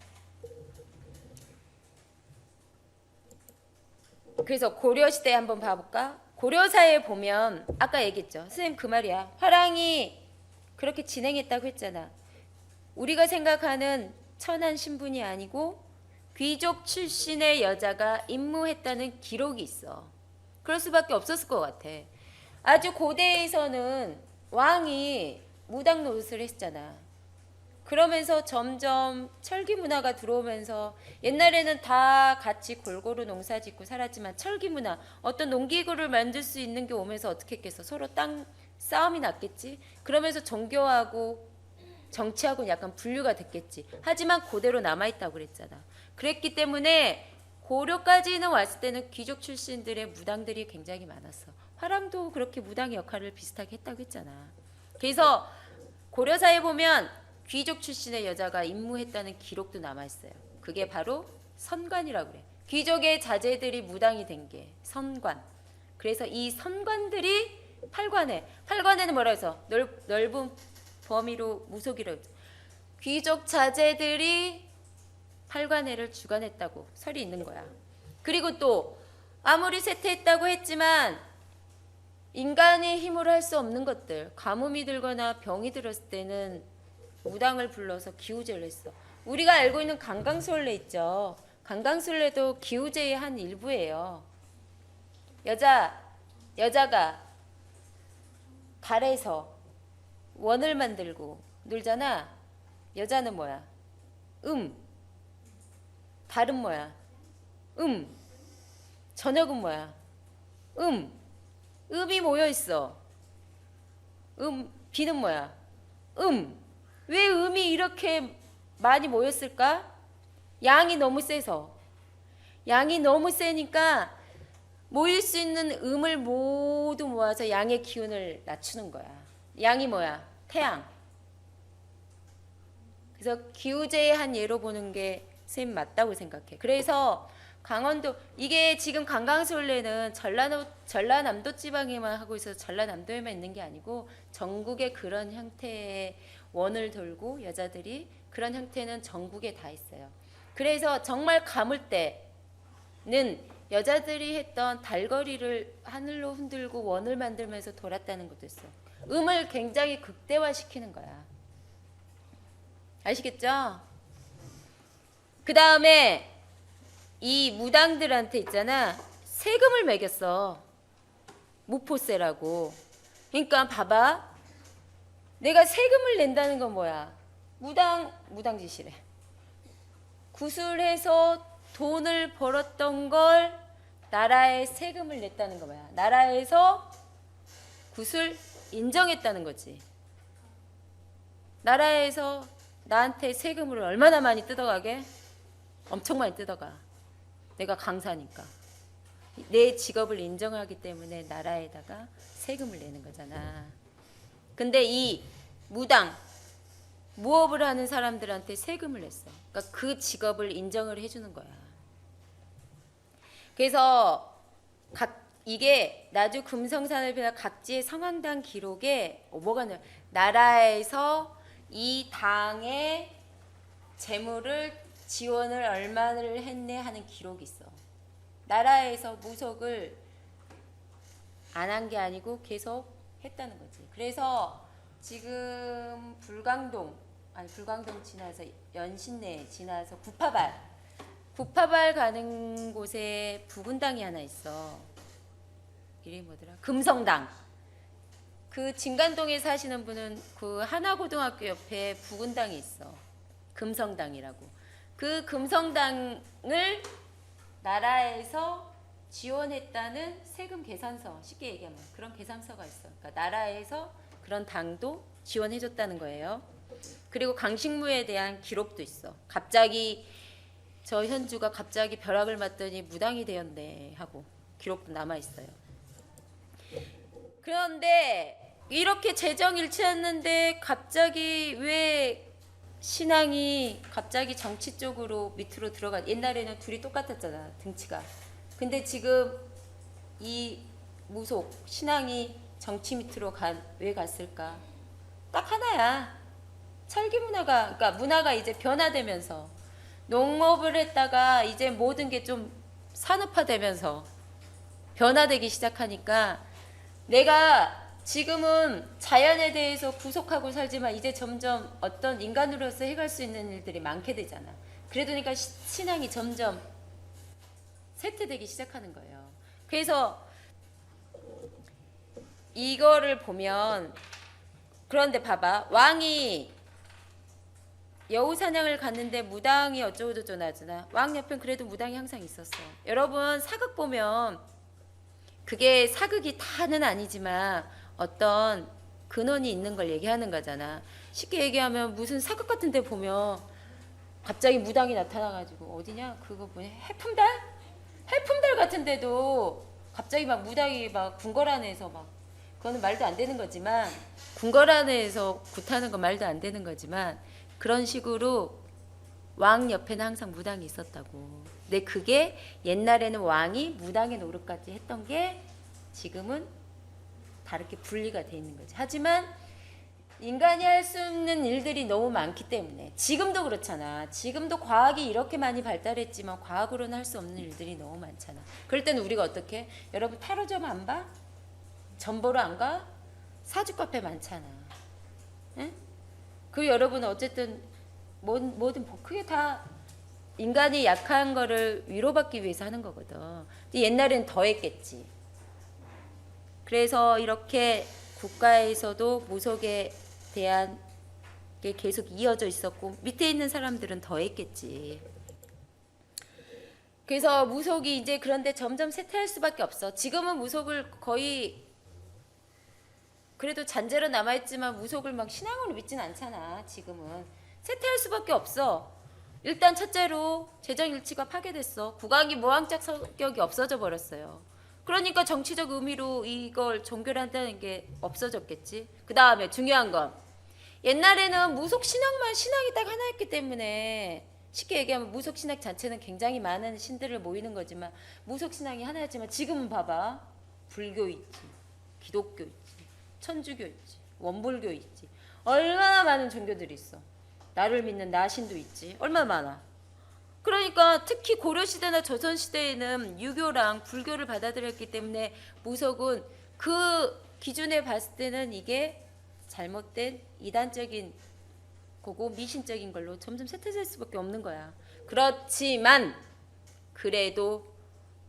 그래서 고려시대 한번 봐볼까? 고려사에 보면 아까 얘기했죠. 선생님 그 말이야. 화랑이 그렇게 진행했다고 했잖아. 우리가 생각하는 천한 신분이 아니고 귀족 출신의 여자가 임무했다는 기록이 있어. 그럴 수밖에 없었을 것 같아. 아주 고대에서는 왕이 무당 노릇을 했잖아. 그러면서 점점 철기 문화가 들어오면서 옛날에는 다 같이 골고루 농사 짓고 살았지만 철기 문화, 어떤 농기구를 만들 수 있는 게 오면서 어떻게 했겠어? 서로 땅 싸움이 났겠지? 그러면서 종교하고 정치하고는 약간 분류가 됐겠지. 하지만 그대로 남아있다고 그랬잖아. 그랬기 때문에 고려까지는 왔을 때는 귀족 출신들의 무당들이 굉장히 많았어. 화랑도 그렇게 무당의 역할을 비슷하게 했다고 했잖아. 그래서 고려사에 보면 귀족 출신의 여자가 임무했다는 기록도 남아있어요. 그게 바로 선관이라고 그래. 귀족의 자제들이 무당이 된 게 선관. 그래서 이 선관들이 팔관에는 뭐라 해서 넓은 범위로 무속이라고 했죠. 귀족 자제들이 팔관회를 주관했다고 설이 있는 거야. 그리고 또 아무리 쇠퇴했다고 했지만 인간의 힘으로 할 수 없는 것들, 가뭄이 들거나 병이 들었을 때는 무당을 불러서 기우제를 했어. 우리가 알고 있는 강강술래 있죠. 강강술래도 기우제의 한 일부예요. 여자가 달에서 원을 만들고 놀잖아. 여자는 뭐야? 달은 뭐야? 저녁은 뭐야? 음이 모여 있어. 비는 뭐야? 왜 음이 이렇게 많이 모였을까? 양이 너무 세서. 양이 너무 세니까 모일 수 있는 음을 모두 모아서 양의 기운을 낮추는 거야. 양이 뭐야? 태양. 그래서 기우제의 한 예로 보는 게 선생님 맞다고 생각해. 그래서 강원도, 이게 지금 관광술래는 전라남도 지방에만 하고 있어서 전라남도에만 있는 게 아니고 전국에 그런 형태의 원을 돌고 여자들이 그런 형태는 전국에 다 있어요. 그래서 정말 가물 때는 여자들이 했던 달거리를 하늘로 흔들고 원을 만들면서 돌았다는 것도 있어. 음을 굉장히 극대화시키는 거야. 아시겠죠? 그 다음에 이 무당들한테 있잖아, 세금을 매겼어. 무포세라고. 그러니까 봐봐, 내가 세금을 낸다는 건 뭐야? 무당짓이래. 구술해서 돈을 벌었던 걸 나라에 세금을 냈다는 거 뭐야? 나라에서 구술 인정했다는 거지. 나라에서 나한테 세금을 얼마나 많이 뜯어가게? 엄청 많이 뜯어가. 내가 강사니까. 내 직업을 인정하기 때문에 나라에다가 세금을 내는 거잖아. 근데 이 무업을 하는 사람들한테 세금을 냈어. 그러니까 그 직업을 인정을 해주는 거야. 그래서 이게 나주 금성산업이나 각지의 성황당 기록에 뭐가 나요? 나라에서 이 당의 재물을 지원을 얼마를 했네 하는 기록이 있어. 나라에서 무속을 안 한 게 아니고 계속 했다는 거지. 그래서 지금 불광동 지나서 연신내 지나서 구파발 가는 곳에 부군당이 하나 있어. 이름이 뭐더라? 금성당. 그 진간동에 사시는 분은 그 하나고등학교 옆에 부군당이 있어. 금성당이라고. 그 금성당을 나라에서 지원했다는 세금 계산서, 쉽게 얘기하면 그런 계산서가 있어. 그러니까 나라에서 그런 당도 지원해줬다는 거예요. 그리고 강식무에 대한 기록도 있어. 갑자기 저 현주가 갑자기 벼락을 맞더니 무당이 되었네 하고 기록도 남아 있어요. 그런데 이렇게 재정일치했는데 갑자기 왜 신앙이 갑자기 정치 쪽으로 밑으로 들어가? 옛날에는 둘이 똑같았잖아, 등치가. 근데 지금 이 무속 신앙이 정치 밑으로 왜 갔을까? 딱 하나야. 철기 문화가, 그러니까 문화가 이제 변화되면서 농업을 했다가 이제 모든 게 좀 산업화되면서 변화되기 시작하니까 내가 지금은 자연에 대해서 구속하고 살지만 이제 점점 어떤 인간으로서 해갈 수 있는 일들이 많게 되잖아. 그러니까 신앙이 점점 쇠퇴되기 시작하는 거예요. 그래서 이거를 보면, 그런데 봐봐, 왕이 여우 사냥을 갔는데 무당이 어쩌고저쩌고 나잖아. 왕 옆엔 그래도 무당이 항상 있었어. 여러분 사극 보면 그게 사극이 다는 아니지만 어떤 근원이 있는 걸 얘기하는 거잖아. 쉽게 얘기하면 무슨 사극 같은 데 보면 갑자기 무당이 나타나가지고 어디냐? 그거 뭐냐? 해품달? 해품달 같은 데도 갑자기 막 무당이 막 궁궐안에서 막, 그거는 말도 안 되는 거지만, 궁궐안에서 굿하는 건 말도 안 되는 거지만 그런 식으로 왕 옆에는 항상 무당이 있었다고. 근데 그게 옛날에는 왕이 무당의 노릇까지 했던 게 지금은 다르게 분리가 돼 있는 거지. 하지만 인간이 할 수 없는 일들이 너무 많기 때문에, 지금도 그렇잖아. 지금도 과학이 이렇게 많이 발달했지만 과학으로는 할 수 없는 일들이 너무 많잖아. 그럴 때는 우리가 어떻게? 여러분 타로점 안 봐? 점 보러 안 가? 사주 카페 많잖아. 응? 그 여러분은 어쨌든 뭐든 크게 다 인간이 약한 거를 위로받기 위해서 하는 거거든. 근데 옛날엔 더 했겠지. 그래서 이렇게 국가에서도 무속에 대한 게 계속 이어져 있었고 밑에 있는 사람들은 더 했겠지. 그래서 무속이 이제 그런데 점점 쇠퇴할 수밖에 없어. 지금은 무속을 거의 그래도 잔재로 남아있지만 무속을 막 신앙으로 믿진 않잖아. 지금은 쇠퇴할 수밖에 없어. 일단 첫째로 재정일치가 파괴됐어. 국왕이 모왕짝 성격이 없어져 버렸어요. 그러니까 정치적 의미로 이걸 종교를 한다는 게 없어졌겠지. 그 다음에 중요한 건 옛날에는 무속 신앙만 신앙이 딱 하나였기 때문에 쉽게 얘기하면 무속 신학 자체는 굉장히 많은 신들을 모이는 거지만 무속 신앙이 하나였지만 지금은 봐봐. 불교 있지, 기독교 있지, 천주교 있지, 원불교 있지. 얼마나 많은 종교들이 있어. 나를 믿는 나신도 있지. 얼마나 많아. 그러니까 특히 고려시대나 조선시대에는 유교랑 불교를 받아들였기 때문에 무속은 그 기준에 봤을 때는 이게 잘못된 이단적인 거고 미신적인 걸로 점점 쇠퇴될 수밖에 없는 거야. 그렇지만 그래도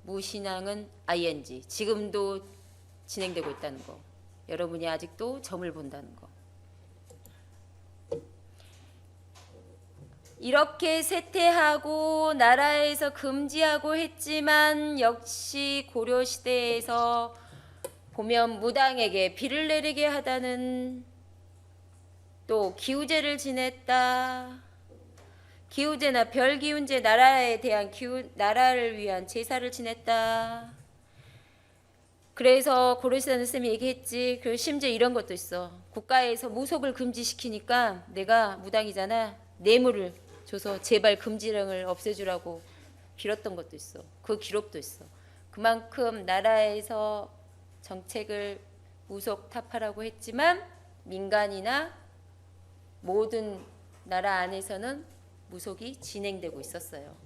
무신앙은 ing 지금도 진행되고 있다는 거. 여러분이 아직도 점을 본다는 거. 이렇게 쇠퇴하고 나라에서 금지하고 했지만 역시 고려시대에서 보면 무당에게 비를 내리게 하다는 또 기우제를 지냈다. 기우제나 별기운제 나라에 대한 나라를 위한 제사를 지냈다. 그래서 고려시대는 쌤이 얘기했지. 그리고 심지어 이런 것도 있어. 국가에서 무속을 금지시키니까 내가 무당이잖아. 뇌물을 줘서 제발 금지령을 없애주라고 빌었던 것도 있어. 그 기록도 있어. 그만큼 나라에서 정책을 무속 타파라고 했지만 민간이나 모든 나라 안에서는 무속이 진행되고 있었어요.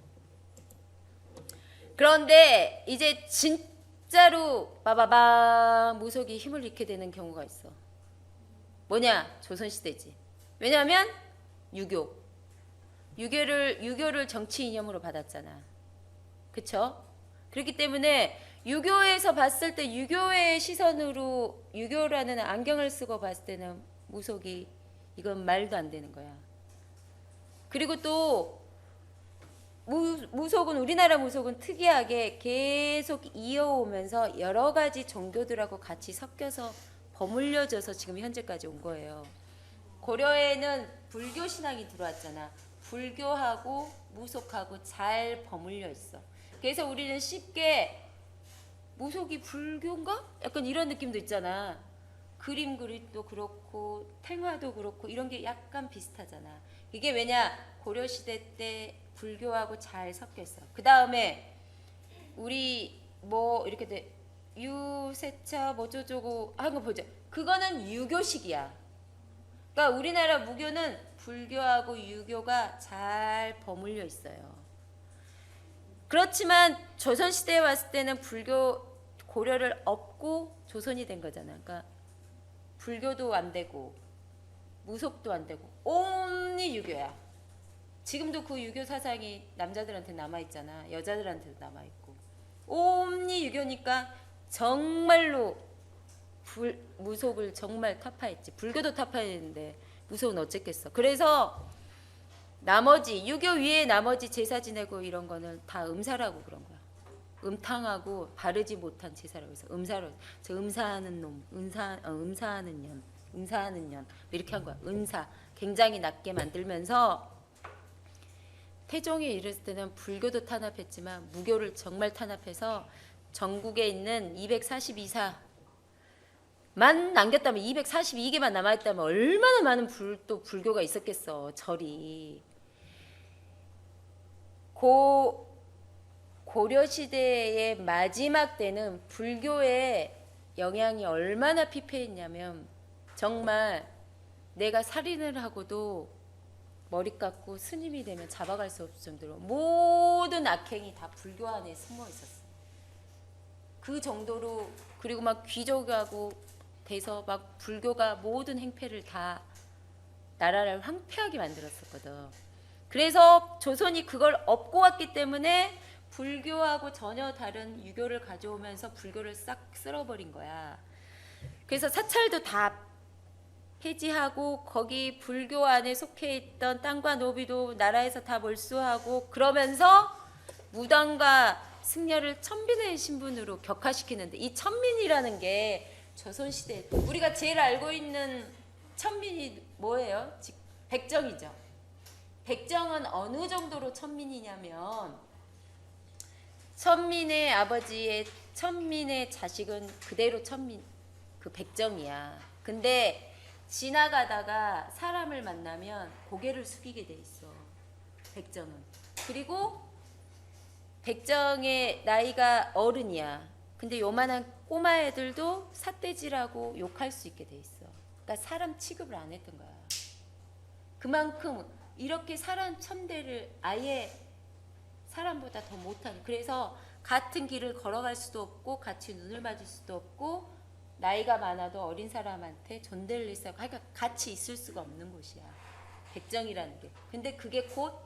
그런데 이제 진짜로 빠바바 무속이 힘을 잃게 되는 경우가 있어. 뭐냐? 조선시대지. 왜냐하면 유교를 정치 이념으로 받았잖아. 그쵸? 그렇기 때문에 유교에서 봤을 때 유교의 시선으로 유교라는 안경을 쓰고 봤을 때는 무속이 이건 말도 안 되는 거야. 그리고 또 무속은 우리나라 무속은 특이하게 계속 이어오면서 여러 가지 종교들하고 같이 섞여서 버물려져서 지금 현재까지 온 거예요. 고려에는 불교 신앙이 들어왔잖아. 불교하고 무속하고 잘 버물려 있어. 그래서 우리는 쉽게 무속이 불교인가? 약간 이런 느낌도 있잖아. 그림 그릇도 그렇고 탱화도 그렇고 이런 게 약간 비슷하잖아. 이게 왜냐? 고려시대 때 불교하고 잘 섞여 있어. 그 다음에 우리 뭐 이렇게 돼 유세차 뭐 저저고 하는 거 보죠. 그거는 유교식이야. 그러니까 우리나라 무교는 불교하고 유교가 잘 버물려 있어요. 그렇지만 조선시대에 왔을 때는 불교 고려를 업고 조선이 된 거잖아. 그러니까 불교도 안 되고 무속도 안 되고 온리 유교야. 지금도 그 유교 사상이 남자들한테 남아있잖아. 여자들한테도 남아있고 온리 유교니까 정말로 무속을 정말 타파했지. 불교도 타파했는데 무속은 어쨌겠어. 그래서 나머지 유교 위에 나머지 제사 지내고 이런 거는 다 음사라고 그런 거야. 음탕하고 바르지 못한 제사라고 해서 음사로 저 음사하는 놈, 음사하는 년 이렇게 한 거야. 은사 굉장히 낮게 만들면서 태종에 이랬을 때는 불교도 탄압했지만 무교를 정말 탄압해서 전국에 있는 242사만 남겼다면 242개만 남아있다면 얼마나 많은 또 불교가 있었겠어. 절이. 고려시대의 마지막 때는 불교의 영향이 얼마나 피폐했냐면 정말 내가 살인을 하고도 머리 깎고 스님이 되면 잡아갈 수 없을 정도로 모든 악행이 다 불교 안에 숨어 있었어. 그 정도로. 그리고 막 귀족하고 돼서 막 불교가 모든 행패를 다 나라를 황폐하게 만들었었거든. 그래서 조선이 그걸 업고 왔기 때문에 불교하고 전혀 다른 유교를 가져오면서 불교를 싹 쓸어버린 거야. 그래서 사찰도 다 폐지하고 거기 불교 안에 속해 있던 땅과 노비도 나라에서 다 몰수하고 그러면서 무당과 승려를 천민의 신분으로 격화시키는데, 이 천민이라는 게 조선시대 우리가 제일 알고 있는 천민이 뭐예요? 즉 백정이죠. 백정은 어느 정도로 천민이냐면, 천민의 아버지의 천민의 자식은 그대로 천민, 그 백정이야. 근데 지나가다가 사람을 만나면 고개를 숙이게 돼 있어, 백정은. 그리고 백정의 나이가 어른이야. 근데 요만한 꼬마 애들도 삿돼지라고 욕할 수 있게 돼 있어. 그러니까 사람 취급을 안 했던 거야. 그만큼 이렇게 사람 천대를 아예 사람보다 더 못하는, 그래서 같은 길을 걸어갈 수도 없고 같이 눈을 맞을 수도 없고 나이가 많아도 어린 사람한테 존대를 일싸고, 그러니까 같이 있을 수가 없는 곳이야, 백정이라는 게. 근데 그게 곧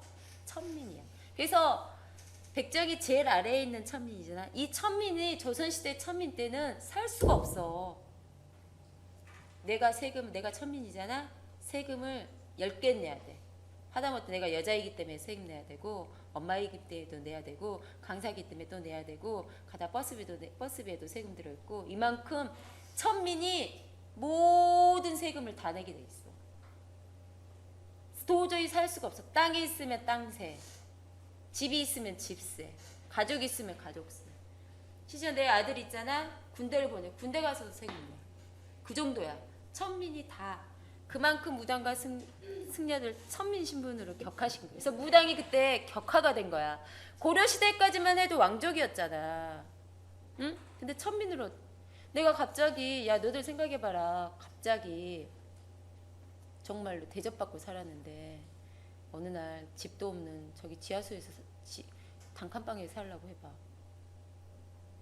천민이야. 그래서 백정이 제일 아래에 있는 천민이잖아. 이 천민이 조선시대 천민 때는 살 수가 없어. 내가 천민이잖아. 세금을 10개 내야 돼. 하다못해 내가 여자이기 때문에 세금 내야 되고, 엄마이기 때문에도 내야 되고, 강사이기 때문에 또 내야 되고, 가다 버스비에도 세금 들어있고, 이만큼 천민이 모든 세금을 다 내게 돼 있어. 도저히 살 수가 없어. 땅이 있으면 땅세, 집이 있으면 집세, 가족이 있으면 가족세. 심지어 내 아들 있잖아, 군대를 보내. 군대 가서도 세금 내. 그 정도야. 천민이 다. 그만큼 무당과 승려들 천민 신분으로 격화시킨 거야. 그래서 무당이 그때 격화가 된 거야. 고려시대까지만 해도 왕족이었잖아. 응? 근데 천민으로. 내가 갑자기, 야 너들 생각해봐라. 갑자기 정말로 대접받고 살았는데 어느 날 집도 없는 저기 지하수에서 단칸방에 살려고 해봐.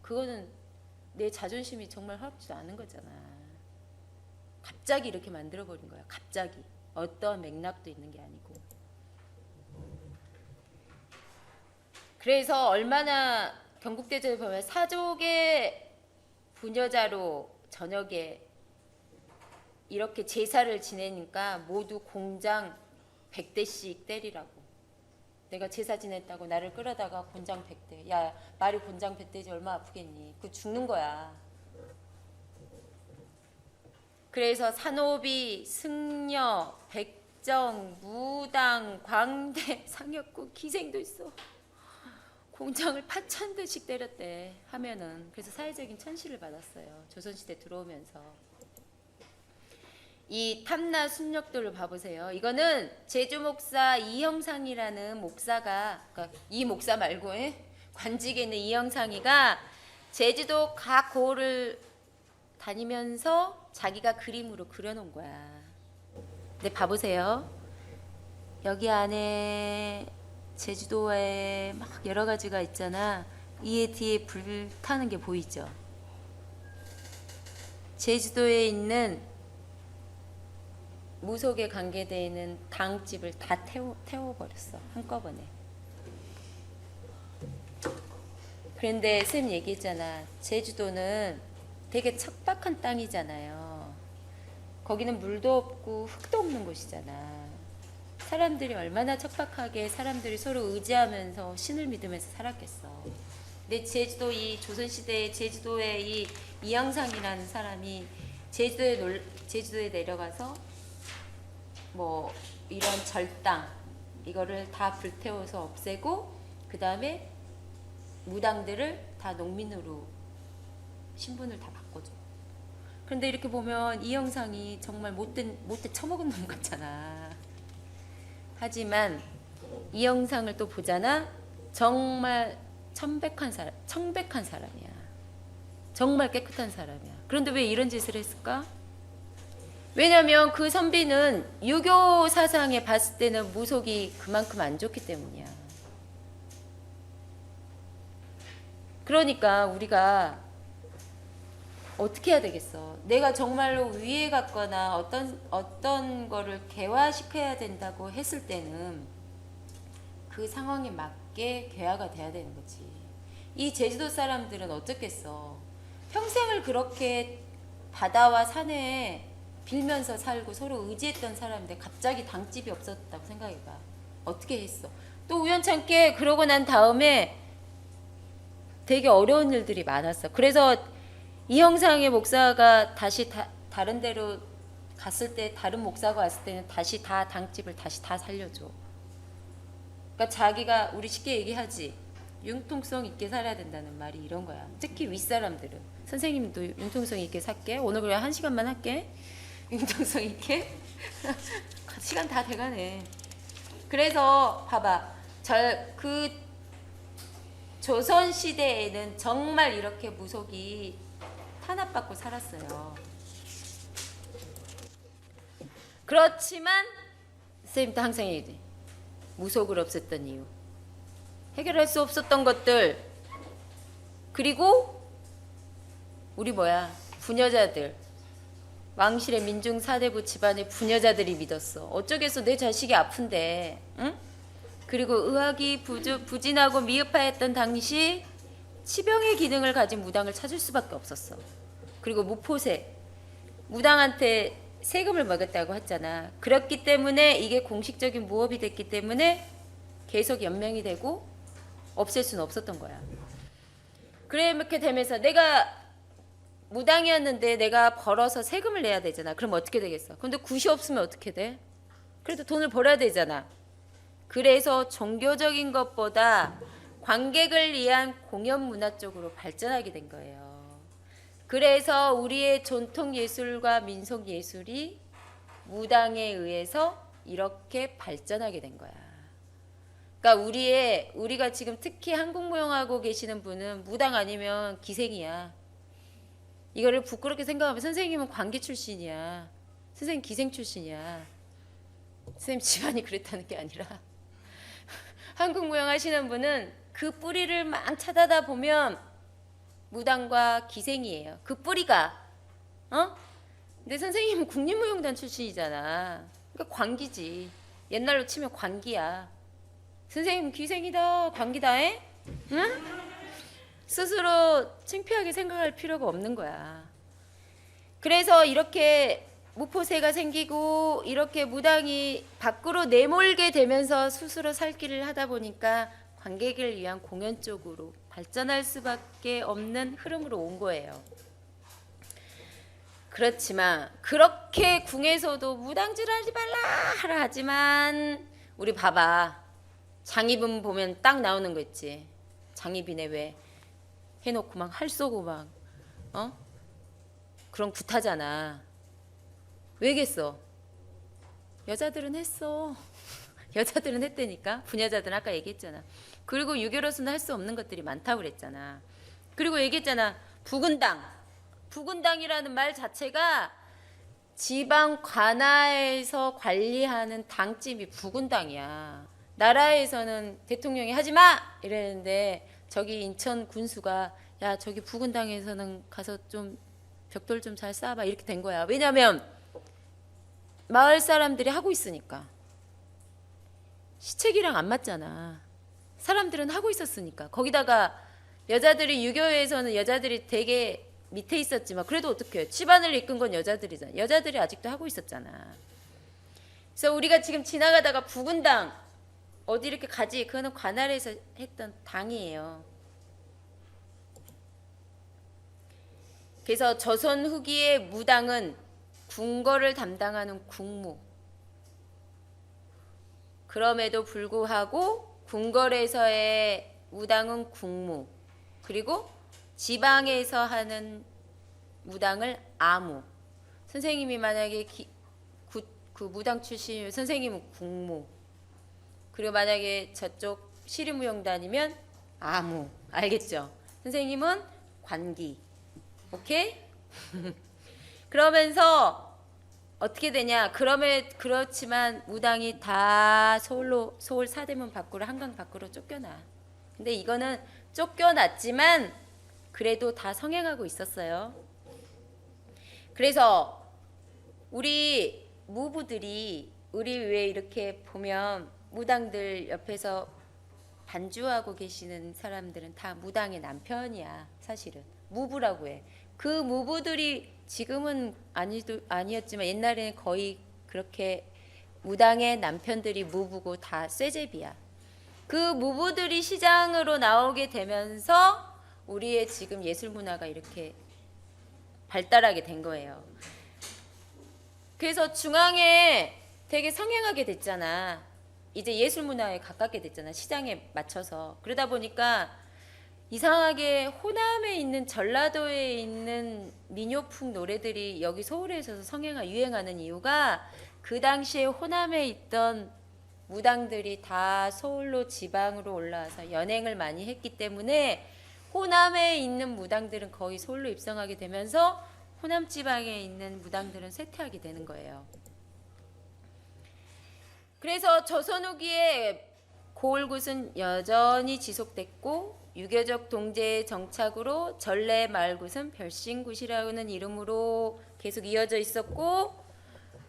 그거는 내 자존심이 정말 허락지도 않은 거잖아. 갑자기 이렇게 만들어버린 거야. 갑자기. 어떠한 맥락도 있는 게 아니고. 그래서 얼마나 경국대전에 보면 사족의 부녀자로 저녁에 이렇게 제사를 지내니까 모두 공장 100대씩 때리라고. 내가 제사 지냈다고 나를 끌어다가 곤장 100대. 야, 말이 곤장 100대지 얼마 아프겠니. 그거 죽는 거야. 그래서 산호비, 승려, 백정, 무당, 광대, 상역국, 기생도 있어. 공장을 8,000대씩 때렸대 하면은. 그래서 사회적인 천시를 받았어요. 조선시대 들어오면서. 이 탐나 순력도를 봐보세요. 이거는 제주 목사 이형상이라는 목사가, 그러니까 이 목사 말고 관직에 있는 이형상이가 제주도 각 고을을 다니면서 자기가 그림으로 그려놓은 거야. 근데 봐보세요. 여기 안에 제주도에 막 여러 가지가 있잖아. 이 뒤에 불 타는 게 보이죠? 제주도에 있는 무속에 관계되어 있는 당집을 다 태워버렸어. 한꺼번에. 그런데 쌤 얘기했잖아. 제주도는 되게 척박한 땅이잖아요. 거기는 물도 없고 흙도 없는 곳이잖아. 사람들이 얼마나 척박하게 사람들이 서로 의지하면서 신을 믿으면서 살았겠어. 근데 제주도, 이 조선시대에 제주도에 이 이영상이라는 사람이 제주도에 내려가서 뭐 이런 절당 이거를 다 불태워서 없애고, 그 다음에 무당들을 다 농민으로 신분을 다 바꿔줘. 그런데 이렇게 보면 이 형상이 정말 못돼 처먹은 놈 같잖아. 하지만 이 형상을 또 보잖아. 정말 청백한 사람이야. 정말 깨끗한 사람이야. 그런데 왜 이런 짓을 했을까? 왜냐면 그 선비는 유교 사상에 봤을 때는 무속이 그만큼 안 좋기 때문이야. 그러니까 우리가 어떻게 해야 되겠어? 내가 정말로 위에 갔거나 어떤 거를 개화시켜야 된다고 했을 때는 그 상황에 맞게 개화가 돼야 되는 거지. 이 제주도 사람들은 어쩌겠어? 평생을 그렇게 바다와 산에 빌면서 살고 서로 의지했던 사람인데 갑자기 당집이 없었다고 생각해봐. 어떻게 했어? 또 우연찮게 그러고 난 다음에 되게 어려운 일들이 많았어. 그래서 이 형상의 목사가 다시 다른 데로 갔을 때, 다른 목사가 왔을 때는 다시 다 당집을 다시 다 살려줘. 그러니까 자기가, 우리 쉽게 얘기하지, 융통성 있게 살아야 된다는 말이 이런 거야. 특히 윗사람들은. 선생님도 융통성 있게 살게. 오늘 그냥 1시간만 할게. 융통성 있게. 시간 다 돼가네. 그래서 봐봐. 그 조선 시대에는 정말 이렇게 무속이 탄압받고 살았어요. 그렇지만 선생님도 항상 얘기해. 무속을 없앴던 이유, 해결할 수 없었던 것들, 그리고 우리 부녀자들, 왕실의 민중 사대부 집안의 부녀자들이 믿었어. 어쩌겠어, 내 자식이 아픈데. 응? 그리고 의학이 부진하고 미흡하였던 당시 치병의 기능을 가진 무당을 찾을 수밖에 없었어. 그리고 무포세, 무당한테 세금을 먹였다고 했잖아. 그렇기 때문에 이게 공식적인 무업이 됐기 때문에 계속 연명이 되고 없앨 수는 없었던 거야. 그렇게 되면서 내가 무당이었는데 내가 벌어서 세금을 내야 되잖아. 그럼 어떻게 되겠어? 근데 굿이 없으면 어떻게 돼? 그래도 돈을 벌어야 되잖아. 그래서 종교적인 것보다 관객을 위한 공연 문화 쪽으로 발전하게 된 거예요. 그래서 우리의 전통 예술과 민속 예술이 무당에 의해서 이렇게 발전하게 된 거야. 그러니까 우리가 지금 특히 한국무용하고 계시는 분은 무당 아니면 기생이야. 이거를 부끄럽게 생각하면 선생님은 관기 출신이야. 선생님 기생 출신이야. 선생님 집안이 그랬다는 게 아니라 한국무용 하시는 분은 그 뿌리를 막 찾아다 보면 무당과 기생이에요. 그 뿌리가. 근데 선생님은 국립무용단 출신이잖아. 그러니까 관기지. 옛날로 치면 관기야. 선생님 기생이다, 관기다, 해? 응? 스스로 창피하게 생각할 필요가 없는 거야. 그래서 이렇게 무포세가 생기고 이렇게 무당이 밖으로 내몰게 되면서 스스로 살 길을 하다 보니까 관객을 위한 공연 쪽으로 발전할 수밖에 없는 흐름으로 온 거예요. 그렇지만 그렇게 궁에서도 무당질하지 말라 하라 하지만 우리 봐봐. 장희빈 보면 딱 나오는 거 있지. 장희빈에 왜 해놓고 막 할 쏘고 막 그런 굿하잖아. 왜겠어? 여자들은 했어. 여자들은 했다니까. 부녀자들은 아까 얘기했잖아. 그리고 유교로서는 할 수 없는 것들이 많다고 그랬잖아. 그리고 얘기했잖아. 부군당이라는 말 자체가 지방 관아에서 관리하는 당집이 부군당이야. 나라에서는 대통령이 하지마 이랬는데 저기 인천 군수가 야 저기 부군당에서는 가서 좀 벽돌 좀 잘 쌓아봐 이렇게 된 거야. 왜냐면 마을 사람들이 하고 있으니까. 시책이랑 안 맞잖아. 사람들은 하고 있었으니까. 거기다가 여자들이 유교에서는 여자들이 되게 밑에 있었지만 그래도 어떡해. 집안을 이끈 건 여자들이잖아. 여자들이 아직도 하고 있었잖아. 그래서 우리가 지금 지나가다가 부군당 어디 이렇게 가지? 그거는 관할에서 했던 당이에요. 그래서 조선 후기의 무당은 궁궐을 담당하는 국무. 그럼에도 불구하고 궁궐에서의 무당은 국무. 그리고 지방에서 하는 무당을 아무. 선생님이 만약에 그 무당 출신이면 선생님은 국무. 그리고 만약에 저쪽 시립무용단이면 아무. 알겠죠? 선생님은 관기. 오케이? 그러면서 어떻게 되냐? 그렇지만 무당이 다 서울 사대문 밖으로 한강 밖으로 쫓겨나. 근데 이거는 쫓겨났지만 그래도 다 성행하고 있었어요. 그래서 우리 무부들이 우리 왜 이렇게 보면 무당들 옆에서 반주하고 계시는 사람들은 다 무당의 남편이야. 사실은 무부라고 해. 그 무부들이 지금은 아니었지만 옛날에는 거의 그렇게 무당의 남편들이 무부고 다 쇠제비야. 그 무부들이 시장으로 나오게 되면서 우리의 지금 예술 문화가 이렇게 발달하게 된 거예요. 그래서 중앙에 되게 성행하게 됐잖아. 이제 예술 문화에 가깝게 됐잖아. 시장에 맞춰서. 그러다 보니까 이상하게 호남에 있는 전라도에 있는 민요풍 노래들이 여기 서울에서 유행하는 이유가 그 당시에 호남에 있던 무당들이 다 서울로 지방으로 올라와서 연행을 많이 했기 때문에 호남에 있는 무당들은 거의 서울로 입성하게 되면서 호남 지방에 있는 무당들은 쇠퇴하게 되는 거예요. 그래서 조선 후기에 고을굿은 여전히 지속됐고 유교적 동제의 정착으로 전래 마을굿은 별신굿이라는 이름으로 계속 이어져 있었고,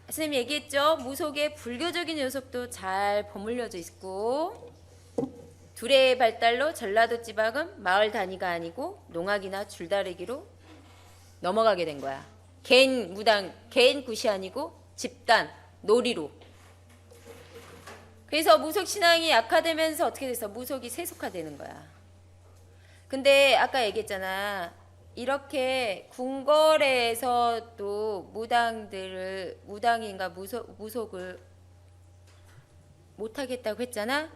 선생님 얘기했죠. 무속의 불교적인 요소도 잘 버물려져 있고, 둘의 발달로 전라도 지방은 마을 단위가 아니고 농악이나 줄다리기로 넘어가게 된 거야. 개인 무당, 개인 굿이 아니고 집단, 놀이로. 그래서 무속 신앙이 약화되면서 어떻게 돼서 무속이 세속화되는 거야. 근데 아까 얘기했잖아. 이렇게 궁궐에서도 무당인가 무속을 못하겠다고 했잖아.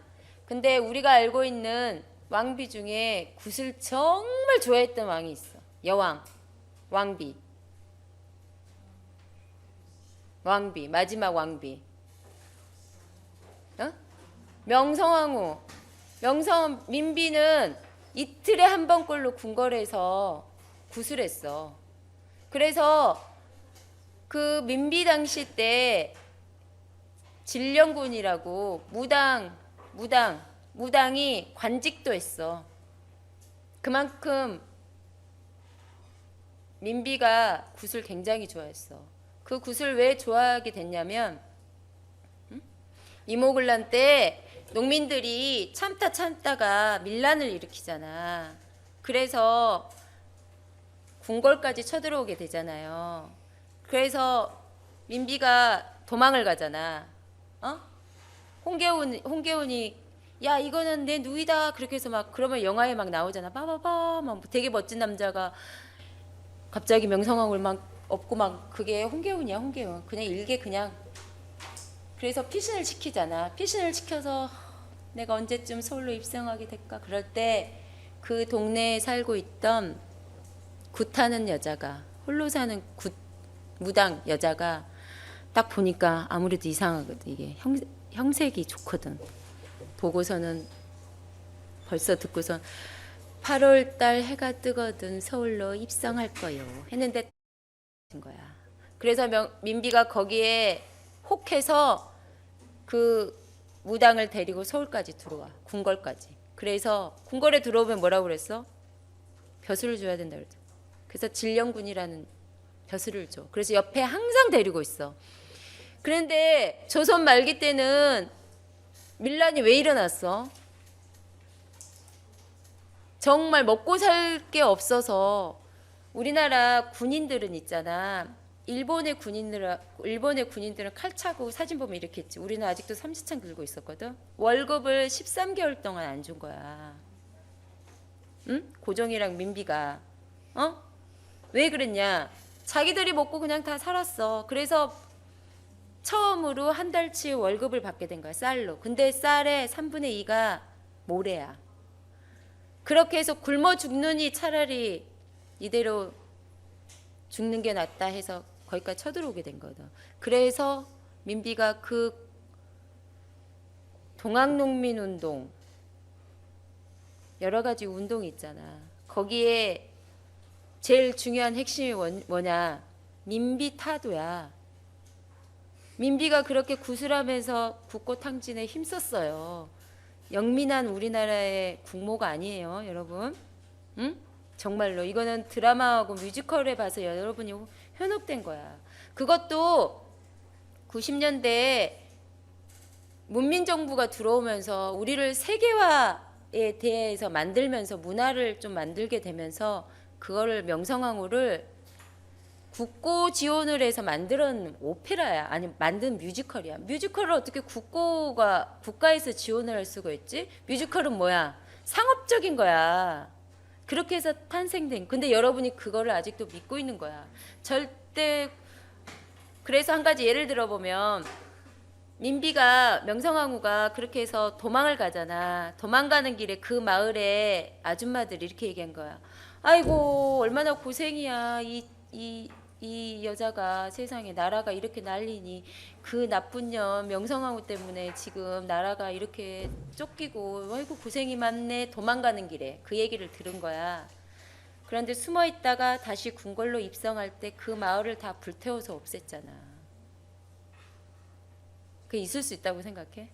근데 우리가 알고 있는 왕비 중에 굿을 정말 좋아했던 왕이 있어. 여왕, 왕비, 마지막 왕비. 어? 명성황후. 민비는 이틀에 한 번꼴로 궁궐에서 굿을 했어. 그래서 그 민비 당시 때 진령군이라고 무당이 관직도 했어. 그만큼 민비가 굿을 굉장히 좋아했어. 그 굿을 왜 좋아하게 됐냐면 이모군란 때 농민들이 참다가 밀란을 일으키잖아. 그래서 궁궐까지 쳐들어오게 되잖아요. 그래서 민비가 도망을 가잖아. 홍계훈이 야 이거는 내 누이다 그렇게 해서 막 그러면 영화에 막 나오잖아. 빠바바 막 되게 멋진 남자가 갑자기 명성황후를 막 업고 막 그게 홍계훈이야. 그냥 일개 그냥. 그래서 피신을 시키잖아. 피신을 시켜서 내가 언제쯤 서울로 입성하게 될까? 그럴 때 그 동네에 살고 있던 굿하는 여자가, 홀로 사는 무당 여자가 딱 보니까 아무래도 이상하거든. 이게 형색이 좋거든. 보고서는 벌써 듣고선 8월 달 해가 뜨거든 서울로 입성할 거요 했는데 거야. 그래서 민비가 거기에 혹해서 그 무당을 데리고 서울까지 들어와. 궁궐까지. 그래서 궁궐에 들어오면 뭐라고 그랬어? 벼슬을 줘야 된다 그랬죠. 그래서 진령군이라는 벼슬을 줘. 그래서 옆에 항상 데리고 있어. 그런데 조선 말기 때는 밀란이 왜 일어났어? 정말 먹고 살 게 없어서 우리나라 군인들은 있잖아. 일본의 군인들은 칼 차고 사진 보면 이렇게 했지. 우리는 아직도 삼시창 들고 있었거든. 월급을 13개월 동안 안 준 거야. 응? 고종이랑 민비가. 왜 그랬냐? 자기들이 먹고 그냥 다 살았어. 그래서 처음으로 한 달치 월급을 받게 된 거야. 쌀로. 근데 쌀의 3분의 2가 모래야. 그렇게 해서 굶어 죽느니 차라리 이대로 죽는 게 낫다 해서 거기까지 쳐들어오게 된 거다. 그래서 민비가 그 동학농민운동 여러 가지 운동이 있잖아. 거기에 제일 중요한 핵심이 뭐냐? 민비타도야. 민비가 그렇게 구슬하면서 국고탕진에 힘썼어요. 영민한 우리나라의 국모가 아니에요, 여러분. 응? 정말로 이거는 드라마하고 뮤지컬에 봐서 여러분이 현혹된 거야. 그것도 90년대에 문민정부가 들어오면서 우리를 세계화에 대해서 만들면서 문화를 좀 만들게 되면서 그거를 명성황후를 국고 지원을 해서 만든 오페라야. 아니 만든 뮤지컬이야. 뮤지컬을 어떻게 국가에서 지원을 할 수가 있지? 뮤지컬은 뭐야? 상업적인 거야. 그렇게 해서 탄생된. 근데 여러분이 그거를 아직도 믿고 있는 거야. 절대. 그래서 한 가지 예를 들어보면 민비가 명성황후가 그렇게 해서 도망을 가잖아. 도망가는 길에 그 마을에 아줌마들이 이렇게 얘기한 거야. 아이고 얼마나 고생이야. 이 여자가 세상에 나라가 이렇게 난리니 그 나쁜 년 명성황후 때문에 지금 나라가 이렇게 쫓기고 아이고 고생이 많네. 도망가는 길에 그 얘기를 들은 거야. 그런데 숨어 있다가 다시 궁궐로 입성할 때 그 마을을 다 불태워서 없앴잖아. 그게 있을 수 있다고 생각해?